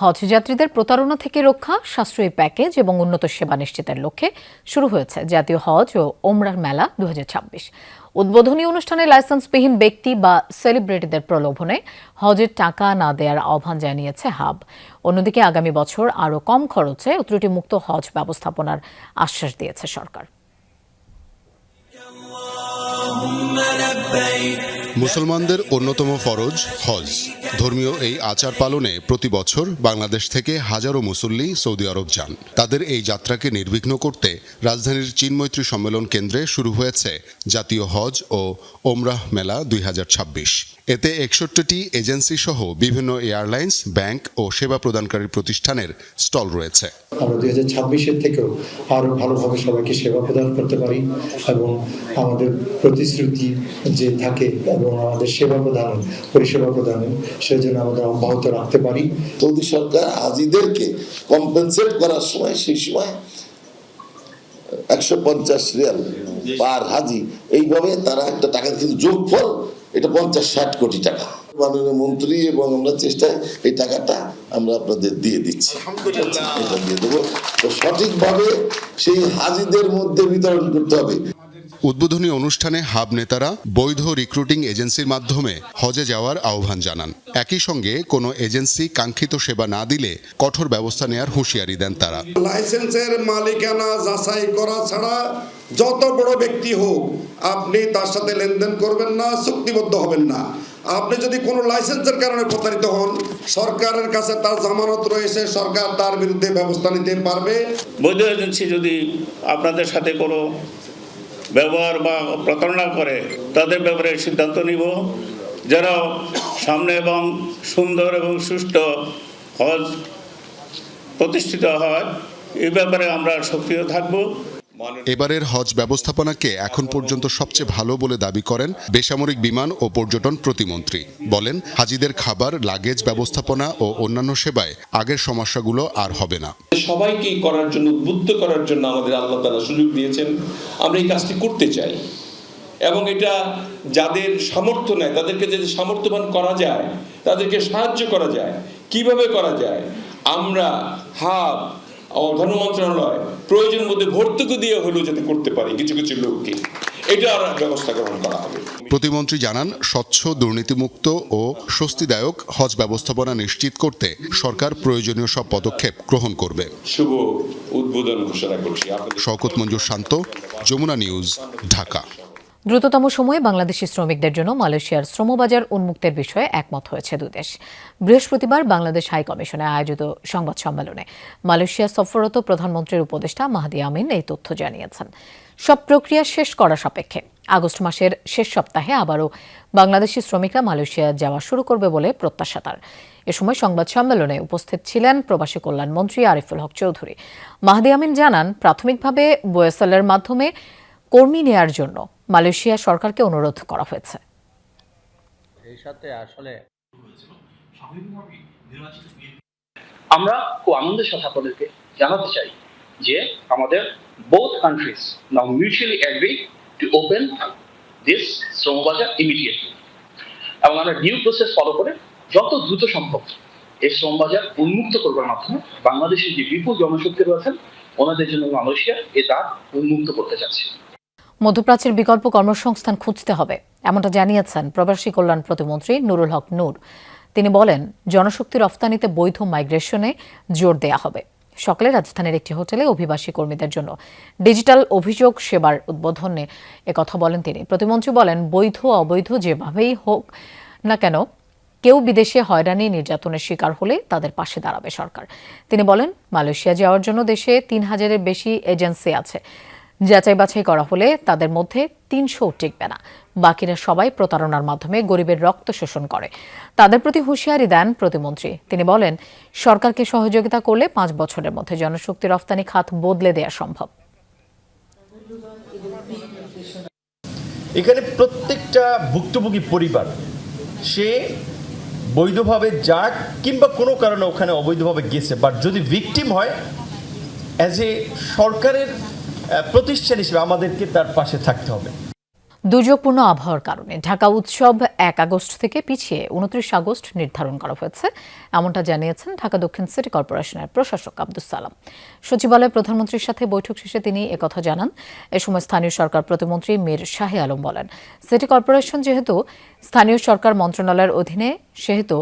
হজ যাত্রীদের প্রতারণা থেকে রক্ষা, সাশ্রয়ী প্যাকেজ এবং উন্নত সেবা নিশ্চিতের লক্ষ্যে শুরু হয়েছে জাতীয় হজ ও ওমরাহ মেলা 2026। উদ্বোধনী অনুষ্ঠানে লাইসেন্সবিহীন ব্যক্তি বা সেলিব্রিটিদের প্রলোভনে হজের টাকা না দেওয়ার আহ্বান জানিয়েছে হাব। অন্যদিকে আগামী বছর আরও কম খরচে ও ত্রুটিমুক্ত হজ ব্যবস্থাপনার আশ্বাস দিয়েছে সরকার। মুসলমানদের অন্যতম ফরজ হজ। ধর্মীয় এই আচার পালনে প্রতি বছর বাংলাদেশ থেকে হাজারো মুসল্লি সৌদি আরব যান। তাদের এই যাত্রাকে নির্বিঘ্ন করতে রাজধানীর চীনমৈত্রী সম্মেলন কেন্দ্রে শুরু হয়েছে জাতীয় হজ ও ওমরাহ মেলা 2026। এতে 61টি এজেন্সি সহ বিভিন্ন এয়ারলাইন্স, ব্যাংক ও সেবা প্রদানকারী প্রতিষ্ঠানের স্টল রয়েছে। আমরা 2026-এর থেকেও আরো ভালোভাবে সবাইকে সেবা প্রদান করতে পারি এবং আমাদের প্রতিশ্রুতি যে থাকে এবং আমাদের সেবা প্রদান, পরিষেবা প্রদান, সেজন্য আমাদের অব্যাহত রাখতে পারি। সৌদি সরকার হাজিদেরকে কম্পেনসেট করার সময় সেই সময় 150 রিয়াল পার হাজি, এইভাবে তারা একটা টাকা কিন্তু যোগফল এটা 50-60 কোটি টাকা। মাননীয় মন্ত্রী এবং আমরা চেষ্টায় এই টাকাটা আমরা আপনাদের দিয়ে দিচ্ছি, এটা দিয়ে দেবো। তো সঠিকভাবে সেই হাজিদের মধ্যে বিতরণ করতে হবে। উদ্বোধনী অনুষ্ঠানে হাব নেতারা বৈধ রিক্রুটিং এজেন্সির মাধ্যমে হজে যাওয়ার আহ্বান জানান। একই সঙ্গে কোনো এজেন্সি কাঙ্ক্ষিত সেবা না দিলে কঠোর ব্যবস্থা নেওয়ার হুঁশিয়ারি দেন তারা। লাইসেন্সের মালিকানা যাচাই করা ছাড়া যত বড় ব্যক্তি হোক আপনি তার সাথে লেনদেন করবেন না, চুক্তিবদ্ধ হবেন না। আপনি যদি কোনো লাইসেন্সের কারণে প্রতারিত হন, সরকারের কাছে তার জামানত রয়েছে, সরকার তার বিরুদ্ধে ব্যবস্থা নিতে পারবে। বৈধ এজেন্সি যদি আপনাদের সাথে কোনো ব্যবহার বা প্রতারণা করে, তাদের ব্যাপারে সিদ্ধান্ত নিব। যারা সামনে এবং সুন্দর এবং সুষ্ঠু হজ প্রতিষ্ঠিত হয়, এই ব্যাপারে আমরা সক্রিয় থাকব। এবারের হজ ব্যবস্থাপনাকে এখন পর্যন্ত সবচেয়ে ভালো বলে দাবি করেন বেসামরিক বিমান ও পর্যটন প্রতিমন্ত্রী। বলেন, হাজিদের খাবার, লাগেজ ব্যবস্থাপনা ও অন্যান্য সেবায় আগের সমস্যাগুলো আর হবে না। সবাইকে করার জন্য, উদ্বুদ্ধ করার জন্য আমাদের আল্লাহ তাআলা সুযোগ দিয়েছেন। আমরা এই কাজটি করতে চাই এবং এটা যাদের সামর্থ্য নেই তাদেরকে যদি সামর্থ্যবান করা যায়, তাদেরকে সাহায্য করা যায়, কিভাবে করা যায়, আমরা হাব ধর্ম মন্ত্রণালয় প্রয়োজন মধ্যে ভর্তুকি দিয়ে হলেও যাতে করতে পারি কিছু কিছু লোককে, এটা আর ব্যবস্থা গ্রহণ করা হবে। প্রতিমন্ত্রী জানান, স্বচ্ছ, দুর্নীতিমুক্ত ও স্বস্তিদায়ক হজ ব্যবস্থাপনা নিশ্চিত করতে সরকার প্রয়োজনীয় সব পদক্ষেপ গ্রহণ করবে। শুভ উদ্বোধন ঘোষণা করছি। শওকত মঞ্জুর শান্ত, যমুনা নিউজ, ঢাকা। দ্রুততম সময়ে বাংলাদেশি শ্রমিকদের জন্য মালয়েশিয়ার শ্রমবাজার উন্মুক্তের বিষয়ে একমত হয়েছে দুই দেশ। বৃহস্পতিবার বাংলাদেশ হাই কমিশনে আয়োজিত সংবাদ সম্মেলনে মালয়েশিয়া সফররত প্রধানমন্ত্রীর উপদেষ্টা মাহদি আমিন এই তথ্য জানিয়েছেন। সব প্রক্রিয়া শেষ করা সাপেক্ষে আগস্ট মাসের শেষ সপ্তাহে আবারও বাংলাদেশি শ্রমিকরা মালয়েশিয়া যাওয়া শুরু করবে বলে প্রত্যাশা তার। এ সময় সংবাদ সম্মেলনে উপস্থিত ছিলেন প্রবাসী কল্যাণ মন্ত্রী আরিফুল হক চৌধুরী। মাহদি আমিন জানান, প্রাথমিকভাবে বোয়েসেলের মাধ্যমে কর্মী নেয়ার জন্য মালয়েশিয়া সরকারকে অনুরোধ করা হয়েছে। এই সাথে আসলে আমরা খুব আনন্দের সাথে আপনাদেরকে জানাতে চাই যে আমাদের both countries now mutually agree to open this শ্রমবাজার immediately, এবং আমরা ডিউ প্রসেস ফলো করে যত দ্রুত সম্ভব এই শ্রমবাজার উন্মুক্ত করবার মাধ্যমে বাংলাদেশের যে বিপুল জনশক্তি রয়েছেন ওনাদের জন্য মালয়েশিয়া এ দ্বার উন্মুক্ত করতে যাচ্ছে। মধ্যপ্রাচ্যের বিকল্প কর্মসংস্থান খুঁজতে হবে, এমনটা জানিয়েছেন প্রবাসী কল্যাণ প্রতিমন্ত্রী নুরুল হক নূর। তিনি বলেন, জনশক্তি রফতানিতে বৈধ মাইগ্রেশনে জোর দেয়া হবে। সকালে রাজধানীর একটি হোটেলে অভিবাসী কর্মীদের জন্য ডিজিটাল অভিযোগ সেবার উদ্বোধনে একথা বলেন তিনি। প্রতিমন্ত্রী বলেন, বৈধ অবৈধ যেভাবেই হোক না কেন কেউ বিদেশে হয়রানি নির্যাতনের শিকার হলে তাদের পাশে দাঁড়াবে সরকার। তিনি বলেন, মালয়েশিয়া যাওয়ার জন্য দেশে 3000-এর বেশি এজেন্সি আছে। যাচাই বাছাই করা হলে তাদের মধ্যে 300 টিকবে না। বাকিরা সবাই প্রতারণার মাধ্যমে গরিবের রক্ত শোষণ করে। তাদের প্রতি হুঁশিয়ারি দেন প্রতিমন্ত্রী। তিনি বলেন, সরকারকে সহযোগিতা করলে 5 বছরের মধ্যে জনশক্তি রফতানি খাত বদলে দেওয়া সম্ভব। এখানে প্রত্যেকটা ভুক্তভোগী পরিবার সে বৈধভাবে যাক কিংবা কোনো কারণে ওখানে অবৈধভাবে গেছে, বাট যদি ভিকটিম হয়, অ্যাজ এ সরকারের প্রতিষ্ঠান হিসেবে আমাদেরকে তার পাশে থাকতে হবে। দুর্যোগপূর্ণ আবহাওয়ার কারণে ঢাকা উৎসব 1 আগস্ট থেকে পিছিয়ে 29 আগস্ট নির্ধারণ করা হয়েছে, এমনটা জানিয়েছেন ঢাকা দক্ষিণ সিটি কর্পোরেশনের প্রশাসক আব্দুস সালাম। সচিবালয়ে প্রধানমন্ত্রীর সাথে বৈঠক শেষে তিনি একথা জানান। এ সময় স্থানীয় সরকার প্রতিমন্ত্রী মীর শাহে আলম বলেন, সিটি কর্পোরেশন যেহেতু স্থানীয় সরকার মন্ত্রণালয়ের অধীনে, সেহেতু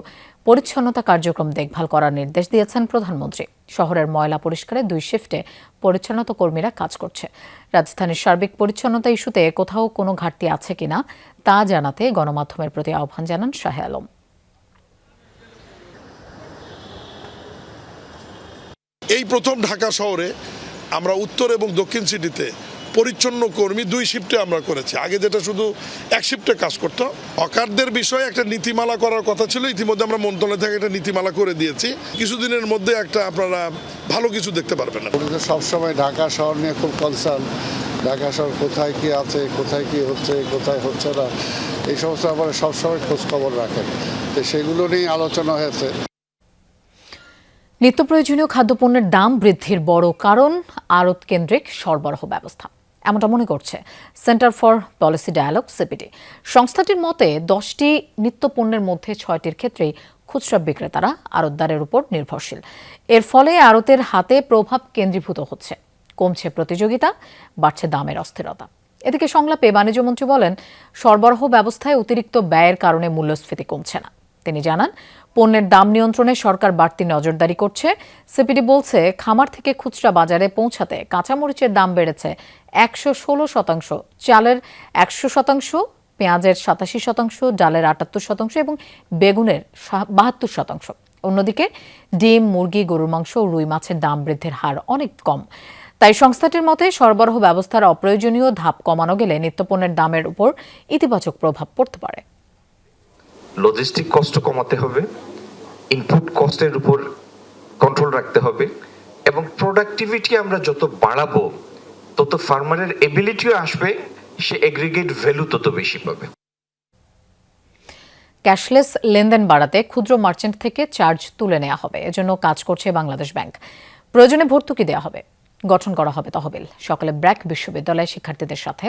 পরিচ্ছন্নতা কার্যক্রম দেখভাল করার নির্দেশ দিয়েছেন প্রধানমন্ত্রী। শহরের ময়লা পরিষ্কারে 2 শিফটে পরিচ্ছন্নতা কর্মীরা কাজ করছে। রাজধানীর সার্বিক পরিচ্ছন্নতা ইস্যুতে কোথাও কোনো ঘাটতি আছে কিনা তা জানাতে গণমাধ্যমের প্রতি আহ্বান জানান শাহে আলম। এই প্রথম ঢাকা শহরে আমরা উত্তর এবং দক্ষিণ সিটিতে পরিচ্ছন্ন কর্মী 2 শিফটে আমরা করেছি। আগে যেটা শুধু 1 শিফটে কাজ করতো। হকারদের বিষয়ে একটা নীতিমালা করার কথা ছিল, ইতিমধ্যে আমরা মন্ত্রণালয় থেকে একটা নীতিমালা করে দিয়েছি। কিছুদিনের মধ্যে একটা আপনারা ভালো কিছু দেখতে পারবেন। সবসময় ঢাকা শহর নিয়ে খুব কনসার্ন, ঢাকা শহর কোথায় কি আছে, কোথায় কি হচ্ছে, কোথায় হচ্ছে না, এই সমস্ত ব্যাপারে সবসময় খোঁজ খবর রাখেন, তো সেগুলো নিয়ে আলোচনা হয়েছে। নিত্য প্রয়োজনীয় খাদ্যপণ্যের দাম বৃদ্ধির বড় কারণ আড়ত কেন্দ্রিক সরবরাহ ব্যবস্থা, এমনটা মনে করছে centre for policy dialogue CPD. সংস্থাটির মতে 10টি নিত্যপণ্যের মধ্যে 6টির ক্ষেত্রেই খুচরা বিক্রেতারা আড়তদারের উপর নির্ভরশীল। এর ফলে আড়তের হাতে প্রভাব কেন্দ্রীভূত হচ্ছে, কমছে প্রতিযোগিতা, বাড়ছে দামের অস্থিরতা। এদিকে সংলাপে বাণিজ্যমন্ত্রী বলেন, সরবরাহ ব্যবস্থায় অতিরিক্ত ব্যয়ের কারণে মূল্যস্ফীতি কমছে না। তিনি জানান, পণ্যের দাম নিয়ন্ত্রণে সরকার বাড়তি নজরদারি করছে। সিপিডি বলছে, খামার থেকে খুচরা বাজারে পৌঁছাতে কাঁচামরিচের দাম বেড়েছে 116%, চালের 100%, পেঁয়াজের 87%, ডালের 78% এবং বেগুনের 72%। অন্যদিকে ডিম, মুরগি, গরুর মাংস ও রুই মাছের দাম বৃদ্ধির হার অনেক কম। তাই সংস্থাটির মতে সরবরাহ ব্যবস্থার অপ্রয়োজনীয় ধাপ কমানো গেলে নিত্যপণ্যের দামের উপর ইতিবাচক প্রভাব পড়তে পারে। লজিস্টিক কষ্ট কমাতে হবে, ইনপুট কস্টের উপর কন্ট্রোল রাখতে হবে এবং প্রোডাক্টিভিটি আমরা যত বাড়াবো তত ফার্মারের এবিলিটিও আসবে, সে এগ্রিগেট ভ্যালু তত বেশি পাবে। ক্যাশলেস লেনদেন বাড়াতে ক্ষুদ্র মার্চেন্ট থেকে চার্জ তুলে নেওয়া হবে, এজন্য কাজ করছে বাংলাদেশ ব্যাংক। প্রয়োজনে ভর্তুকি দেওয়া হবে, গঠন করা হবে তহবিল। সকালে ব্র্যাক বিশ্ববিদ্যালয়ের শিক্ষার্থীদের সাথে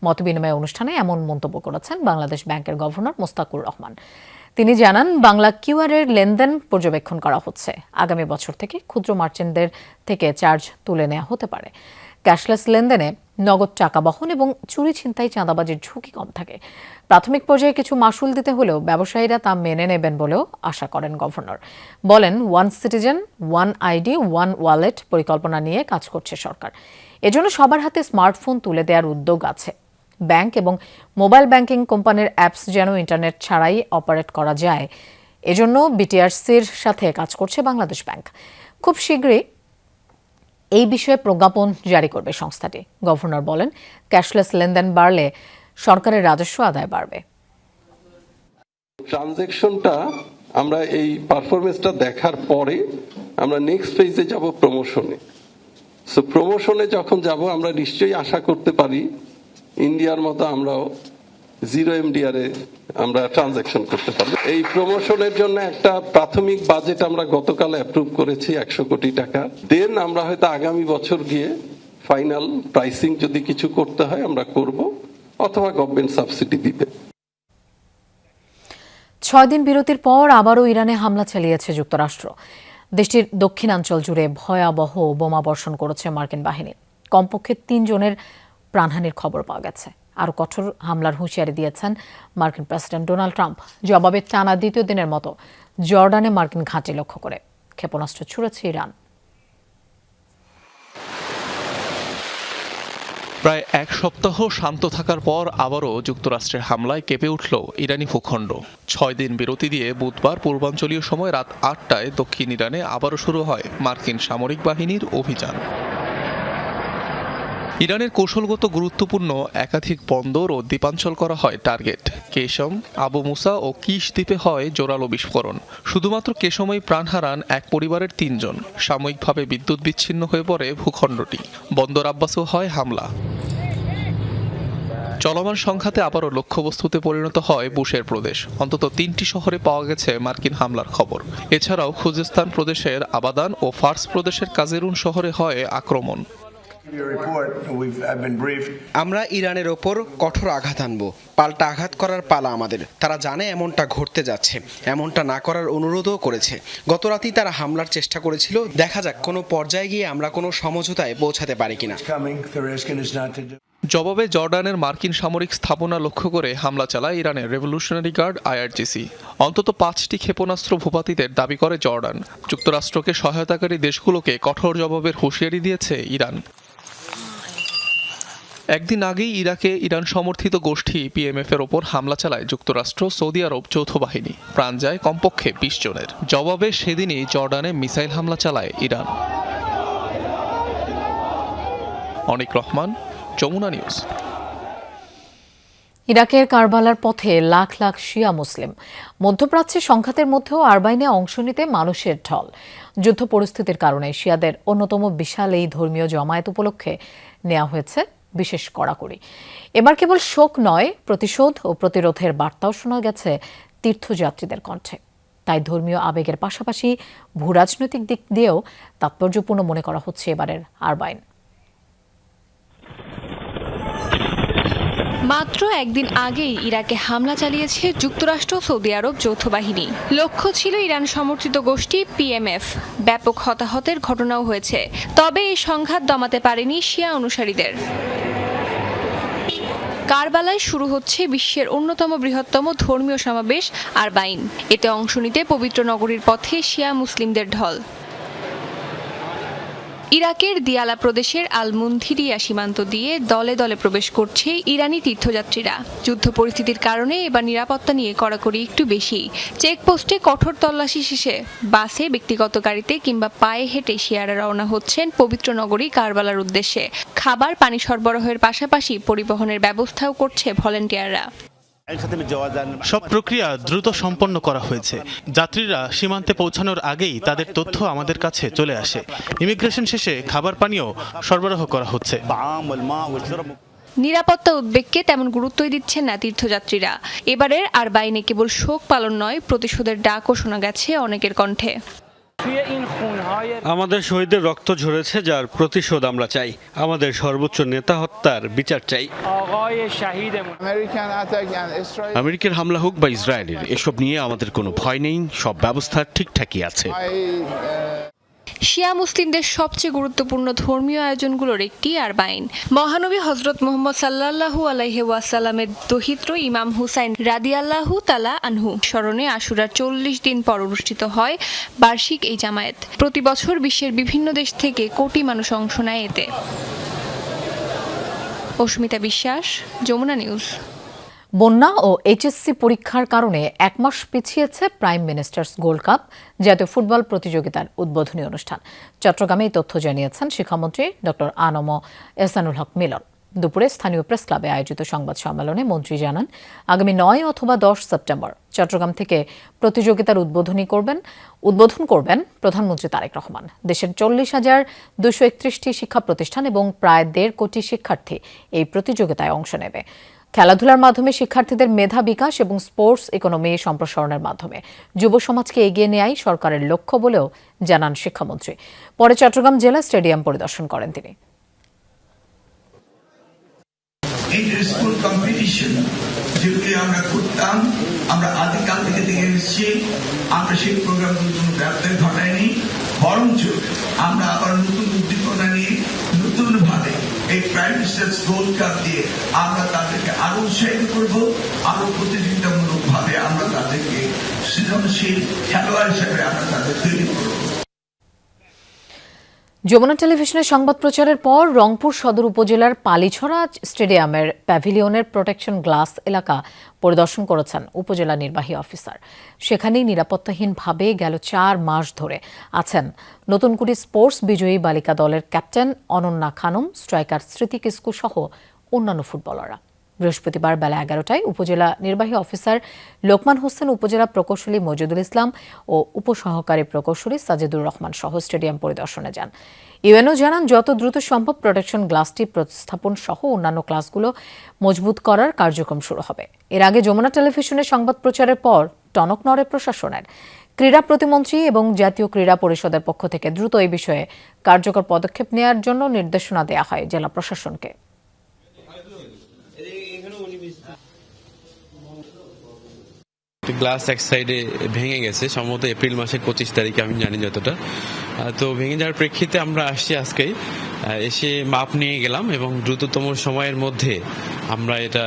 মতবিনিময় অনুষ্ঠানে এমন মন্তব্য করেছেন বাংলাদেশ ব্যাংকের গভর্নর মোস্তাকুর রহমান। তিনি জানান, বাংলা কিউআর এর লেনদেন পর্যবেক্ষণ করা হচ্ছে। আগামী বছর থেকে ক্ষুদ্র মার্চেন্টদের থেকে চার্জ তুলে নেওয়া হতে পারে। ক্যাশলেস লেনদেনে নগদ টাকা বহন এবং চুরি, ছিনতাই, চাঁদাবাজির ঝুঁকি কম থাকে। প্রাথমিক পর্যায়ে কিছু মাশুল দিতে হলেও ব্যবসায়ীরা তা মেনে নেবেন বলেও আশা করেন গভর্নর। বলেন, 1 সিটিজেন 1 আইডি 1 ওয়ালেট পরিকল্পনা নিয়ে কাজ করছে সরকার। এজন্য সবার হাতে স্মার্টফোন তুলে দেওয়ার উদ্যোগ আছে। ব্যাংক এবং মোবাইল ব্যাংকিং কোম্পানির অ্যাপস যেন ইন্টারনেট ছাড়াই অপারেট করা যায়, এজন্য বিটিআরসির সাথে কাজ করছে বাংলাদেশ ব্যাংক। খুব শীঘ্রই এই বিষয়ে প্রজ্ঞাপন জারি করবে সংস্থাটি। গভর্নর বলেন, ক্যাশলেস লেনদেন বাড়লে সরকারের রাজস্ব আদায় বাড়বে। ট্রানজ্যাকশনটা আমরা এই পারফরমেন্সটা দেখার পরে আমরা নেক্সট ফেজে যাব প্রমোশনে। সো প্রমোশনে যখন যাব আমরা নিশ্চয়ই আশা করতে পারি ইন্ডিয়ার মতো আমরাও 0 MDR এ আমরা ট্রানজ্যাকশন করতে পারবো। এই প্রমোশনের জন্য একটা প্রাথমিক বাজেট আমরা গতকাল অ্যাপ্রুভ করেছি 100 কোটি টাকা। দেন আমরা হয়তো আগামী বছর গিয়ে ফাইনাল প্রাইসিং যদি কিছু করতে হয় আমরা করব, অথবা গভর্নমেন্ট সাবসিডি দিবে। 6 দিন বিরতির পর আবারও ইরানে হামলা চালিয়েছে যুক্তরাষ্ট্র। দেশটির দক্ষিণাঞ্চল জুড়ে ভয়াবহ বোমা বর্ষণ করেছে মার্কিন বাহিনী। কমপক্ষে 3 জনের প্রাণহানির খবর পাওয়া গেছে। আরও কঠোর হামলার হুঁশিয়ারি দিয়েছেন মার্কিন প্রেসিডেন্ট ডোনাল্ড ট্রাম্প। জবাবে টানা দ্বিতীয় দিনের মতো জর্ডানে মার্কিন ঘাঁটি লক্ষ্য করে ক্ষেপণাস্ত্র ছুড়েছে ইরান। প্রায় 1 সপ্তাহ শান্ত থাকার পর আবারও যুক্তরাষ্ট্রের হামলায় কেঁপে উঠল ইরানি ভূখণ্ড। 6 দিন বিরতি দিয়ে বুধবার পূর্বাঞ্চলীয় সময় রাত 8টায় দক্ষিণ ইরানে আবারও শুরু হয় মার্কিন সামরিক বাহিনীর অভিযান। ইরানের কৌশলগত গুরুত্বপূর্ণ একাধিক বন্দর ও দ্বীপাঞ্চল করা হয় টার্গেট। কেশম, আবু মুসা ও কিশ দ্বীপে হয় জোরালো বিস্ফোরণ। শুধুমাত্র কেশমেই প্রাণ হারান এক পরিবারের 3 জন। সাময়িকভাবে বিদ্যুৎ বিচ্ছিন্ন হয়ে পড়ে ভূখণ্ডটি। বন্দর আব্বাসেও হয় হামলা। চলমান সংঘাতে আবারও লক্ষ্যবস্তুতে পরিণত হয় বুশের প্রদেশ। অন্তত 3টি শহরে পাওয়া গেছে মার্কিন হামলার খবর। এছাড়াও খুজেস্তান প্রদেশের আবাদান ও ফার্স প্রদেশের কাজেরুন শহরে হয় আক্রমণ। আমরা ইরানের ওপর কঠোর আঘাত আনব, পাল্টা আঘাত করার পালা আমাদের। তারা জানে এমনটা ঘটতে যাচ্ছে, এমনটা না করার অনুরোধও করেছে। গত রাতেই তারা হামলার চেষ্টা করেছিল। দেখা যাক কোনো পর্যায়ে গিয়ে আমরা কোনো সমঝোতায় পৌঁছাতে পারি কিনা। জবাবে জর্ডানের মার্কিন সামরিক স্থাপনা লক্ষ্য করে হামলা চালায় ইরানের রেভলিউশনারি গার্ড IRGC। অন্তত 5টি ক্ষেপণাস্ত্র ভূপাতিতের দাবি করে জর্ডান। যুক্তরাষ্ট্রকে সহায়তাকারী দেশগুলোকে কঠোর জবাবের হুঁশিয়ারি দিয়েছে ইরান। একদিন আগেই ইরাকে ইরান সমর্থিত গোষ্ঠী PMF-এর ওপর হামলা চালায় যুক্তরাষ্ট্র, সৌদি আরব যৌথ বাহিনী। প্রাণ যায় কমপক্ষে 20 জনের। জবাবে সেদিনই জর্ডানে মিসাইল হামলা চালায় ইরান। অনিক রহমান, যমুনা নিউজ। ইরাকের কারবালার পথে লাখ লাখ শিয়া মুসলিম। মধ্যপ্রাচ্যের সংঘাতের মধ্যেও আরবাইনে অংশ নিতে মানুষের ঢল। যুদ্ধ পরিস্থিতির কারণে শিয়াদের অন্যতম বিশাল এই ধর্মীয় জমায়েত উপলক্ষে নেওয়া হয়েছে বিশেষ কড়াকড়ি। এবার কেবল শোক নয়, প্রতিশোধ ও প্রতিরোধের বার্তাও শোনা গেছে তীর্থযাত্রীদের কণ্ঠে। তাই ধর্মীয় আবেগের পাশাপাশি ভূরাজনৈতিক দিক দিয়েও তাৎপর্যপূর্ণ মনে করা হচ্ছে এবারের আরবাইন। মাত্র একদিন আগেই ইরাকে হামলা চালিয়েছে যুক্তরাষ্ট্র, সৌদি আরব যৌথ বাহিনী। লক্ষ্য ছিল ইরান সমর্থিত গোষ্ঠী PMF। ব্যাপক হতাহতের ঘটনাও হয়েছে। তবে এই সংঘাত দমাতে পারেনি শিয়া অনুসারীদের। কারবালায় শুরু হচ্ছে বিশ্বের অন্যতম বৃহত্তম ধর্মীয় সমাবেশ আরবাইন। এতে অংশ নিতে পবিত্র নগরীর পথে শিয়া মুসলিমদের ঢল। ইরাকের দিয়ালা প্রদেশের আল মুনথিরিয়া সীমান্ত দিয়ে দলে দলে প্রবেশ করছে ইরানি তীর্থযাত্রীরা। যুদ্ধ পরিস্থিতির কারণে এবার নিরাপত্তা নিয়ে কড়াকড়ি একটু বেশি। চেকপোস্টে কঠোর তল্লাশি শেষে বাসে, ব্যক্তিগত গাড়িতে কিংবা পায়ে হেঁটে শিয়ারা রওনা হচ্ছেন পবিত্র নগরী কারবালার উদ্দেশ্যে। খাবার, পানি সরবরাহের পাশাপাশি পরিবহনের ব্যবস্থাও করছে ভলেন্টিয়াররা। সব প্রক্রিয়া দ্রুত সম্পন্ন করা হয়েছে। যাত্রীরা সীমান্তে পৌঁছানোর আগেই তাদের তথ্য আমাদের কাছে চলে আসে। ইমিগ্রেশন শেষে খাবার পানীয় সরবরাহ করা হচ্ছে। নিরাপত্তা উদ্বেগকে তেমন গুরুত্বই দিচ্ছেন না তীর্থযাত্রীরা। এবারের আরবাইনে কেবল শোক পালন নয়, প্রতিশোধের ডাকও শোনা গেছে অনেকের কণ্ঠে। আমাদের শহীদের রক্ত ঝরেছে, যার প্রতিশোধ আমরা চাই। আমাদের সর্বোচ্চ নেতা হত্যার বিচার চাই। আমেরিকার হামলা হোক বা ইসরায়েলের, এসব নিয়ে আমাদের কোনো ভয় নেই। সব ব্যবস্থা ঠিকঠাকই আছে। শিয়া মুসলিমদের সবচেয়ে গুরুত্বপূর্ণ ধর্মীয় আয়োজনগুলোর একটি আরবাইন। মহানবী হযরত মুহাম্মদ সাল্লাল্লাহু আলাইহি ওয়াসাল্লামের দহিত্র ইমাম হুসাইন রাদিয়াল্লাহু তাআলা আনহু স্মরণে আশুরার 40 দিন পর অনুষ্ঠিত হয় বার্ষিক এই জামায়াত। প্রতি বছর বিশ্বের বিভিন্ন দেশ থেকে কোটি মানুষ অংশ নেয় এতে। অস্মিতা বিশ্বাস, যমুনা নিউজ। বন্যা ও HSC পরীক্ষার কারণে 1 মাস পিছিয়েছে প্রাইম মিনিস্টার্স গোল্ড কাপ জাতীয় ফুটবল প্রতিযোগিতার উদ্বোধনী অনুষ্ঠান। চট্টগ্রামে এই তথ্য জানিয়েছেন শিক্ষামন্ত্রী ডক্টর আনম এহসানুল হক মিলন। দুপুরে স্থানীয় প্রেস ক্লাবে আয়োজিত সংবাদ সম্মেলনে মন্ত্রী জানান, আগামী 9 অথবা 10 সেপ্টেম্বর চট্টগ্রাম থেকে প্রতিযোগিতার উদ্বোধন করবেন প্রধানমন্ত্রী তারেক রহমান। দেশের 40,231টি শিক্ষা প্রতিষ্ঠান এবং প্রায় 1.5 কোটি শিক্ষার্থী এই প্রতিযোগিতায় অংশ নেবে। খেলাধুলার মাধ্যমে শিক্ষার্থীদের মেধা বিকাশ এবং স্পোর্টস ইকোনমি সম্প্রসারণের মাধ্যমে যুব সমাজকে এগিয়ে নেয়াই সরকারের লক্ষ্য বলেও জানান শিক্ষামন্ত্রী। পরে চট্টগ্রাম জেলা স্টেডিয়াম পরিদর্শন করেন তিনি। স্কুল কম্পিটিশন যেগুলি আমরা করতাম, আমরা আদিকাল থেকে দেখে এসেছি, আমরা সেই প্রোগ্রামগুলো কোনো ব্যবধান ঘটাইনি, বরঞ্চ আমরা আবার নতুন উদ্দীপনা নিয়ে নতুনভাবে এই প্রাইম মিনিস্টার্স গোল্ড কাপ দিয়ে আমরা তাদেরকে আরো উৎসাহিত করব, আরো প্রতিযোগিতামূলক ভাবে আমরা তাদেরকে সৃজনশীল খেলোয়াড় হিসেবে আমরা তাদের তৈরি করব। যমুনা টেলিভিশনের সংবাদ প্রচারের পর রংপুর সদর উপজেলার পালিছড়া স্টেডিয়ামের প্যাভিলিয়নের প্রোটেকশন গ্লাস এলাকা পরিদর্শন করেছেন উপজেলা নির্বাহী অফিসার। সেখানেই নিরাপত্তাহীনভাবে গেল 4 মাস ধরে আছেন নতুনকুড়ি স্পোর্টস বিজয়ী বালিকা দলের ক্যাপ্টেন অনন্যা খানম, স্ট্রাইকার স্মৃতি কিস্কু সহ অন্যান্য ফুটবলাররা। বৃহস্পতিবার বেলা 11টায় উপজেলা নির্বাহী অফিসার লোকমান হোসেন, উপজেলা প্রকৌশলী মজিদুল ইসলাম ও উপসহকারী প্রকৌশলী সাজিদুর রহমান সহ স্টেডিয়াম পরিদর্শনে যান। ইউএনও জানান, যত দ্রুত সম্ভব প্রোটেকশন গ্লাসটি প্রতিস্থাপন সহ অন্যান্য ক্লাসগুলো মজবুত করার কার্যক্রম শুরু হবে। এর আগে যমুনা টেলিভিশনের সংবাদ প্রচারের পর টনক নড়ে প্রশাসনের। ক্রীড়া প্রতিমন্ত্রী এবং জাতীয় ক্রীড়া পরিষদের পক্ষ থেকে দ্রুত এই বিষয়ে কার্যকর পদক্ষেপ নেওয়ার জন্য নির্দেশনা দেওয়া হয় জেলা প্রশাসনকে। গ্লাস এক সাইডে ভেঙে গেছে, সম্ভবত এপ্রিল মাসের 25 তারিখে, আমি জানি যতটা। তো ভেঙে যাওয়ার প্রেক্ষিতে আমরা আসছি আজকেই, এসে মাপ নিয়ে গেলাম এবং দ্রুততম সময়ের মধ্যে আমরা এটা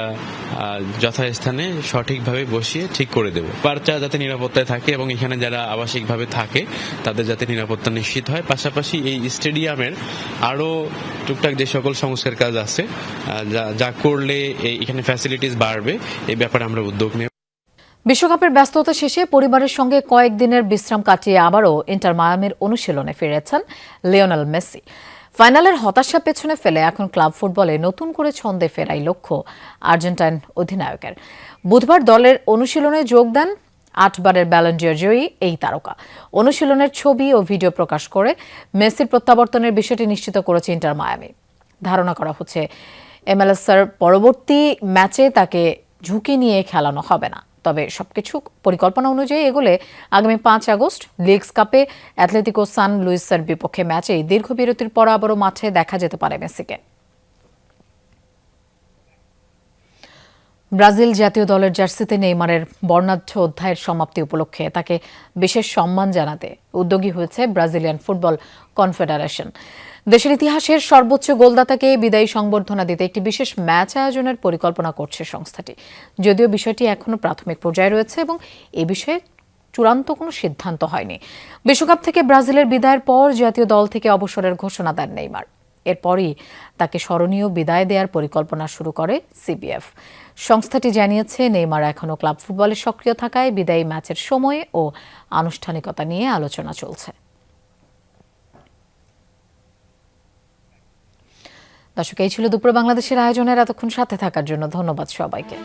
যথাস্থানে সঠিকভাবে বসিয়ে ঠিক করে দেব। বাচ্চা যাতে নিরাপত্তায় থাকে এবং এখানে যারা আবাসিকভাবে থাকে তাদের যাতে নিরাপত্তা নিশ্চিত হয়। পাশাপাশি এই স্টেডিয়ামের আরও টুকটাক যে সকল সংস্কার কাজ আছে যা করলে এখানে ফ্যাসিলিটিস বাড়বে, এই ব্যাপারে আমরা উদ্যোগ নেব। বিশ্বকাপের ব্যস্ততা শেষে পরিবারের সঙ্গে কয়েকদিনের বিশ্রাম কাটিয়ে আবারও ইন্টার মায়ামির অনুশীলনে ফিরেছেন লিওনেল মেসি। ফাইনালের হতাশা পেছনে ফেলে এখন ক্লাব ফুটবলে নতুন করে ছন্দে ফেরাই লক্ষ্য আর্জেন্টাইন অধিনায়কের। বুধবার দলের অনুশীলনে যোগ দেন 8 বারের ব্যালন ডি'র জয়ী এই তারকা। অনুশীলনের ছবি ও ভিডিও প্রকাশ করে মেসির প্রত্যাবর্তনের বিষয়টি নিশ্চিত করেছে ইন্টার মায়ামি। ধারণা করা হচ্ছে MLS-এর পরবর্তী ম্যাচে তাকে ঝুঁকি নিয়ে খেলানো হবে না। তবে সবকিছু পরিকল্পনা অনুযায়ী এগুলে আগামী 5 আগস্ট লিগস কাপে অ্যাথলেটিকো সান লুইসের বিপক্ষে ম্যাচেই দীর্ঘ বিরতির পর আবারও মাঠে দেখা যেতে পারে মেসিকে। ব্রাজিল জাতীয় দলের জার্সিতে নেইমারের বর্ণাঢ্য অধ্যায়ের সমাপ্তি উপলক্ষে তাকে বিশেষ সম্মান জানাতে উদ্যোগী হয়েছে ব্রাজিলিয়ান ফুটবল কনফেডারেশন। দেশের ইতিহাসের সর্বোচ্চ গোলদাতাকে বিদায়ী সংবর্ধনা দিতে একটি বিশেষ ম্যাচ আয়োজনের পরিকল্পনা করছে সংস্থাটি। যদিও বিষয়টি এখনো প্রাথমিক পর্যায়ে রয়েছে এবং এ বিষয়ে চূড়ান্ত কোনো সিদ্ধান্ত হয়নি। বিশ্বকাপ থেকে ব্রাজিলের বিদায়ের পর জাতীয় দল থেকে অবসরের ঘোষণা দেন নেইমার। এরপরই তাকে স্মরণীয় বিদায় দেওয়ার পরিকল্পনা শুরু করে সিবিএফ। সংস্থাটি জানিয়েছে নেইমার এখনও ক্লাব ফুটবলে সক্রিয় থাকায় বিদায়ী ম্যাচের সময় ও আনুষ্ঠানিকতা নিয়ে আলোচনা চলছে। দর্শক, এই ছিল দুপুরে বাংলাদেশের আয়োজনের। এতক্ষণ সাথে থাকার জন্য ধন্যবাদ সবাইকে।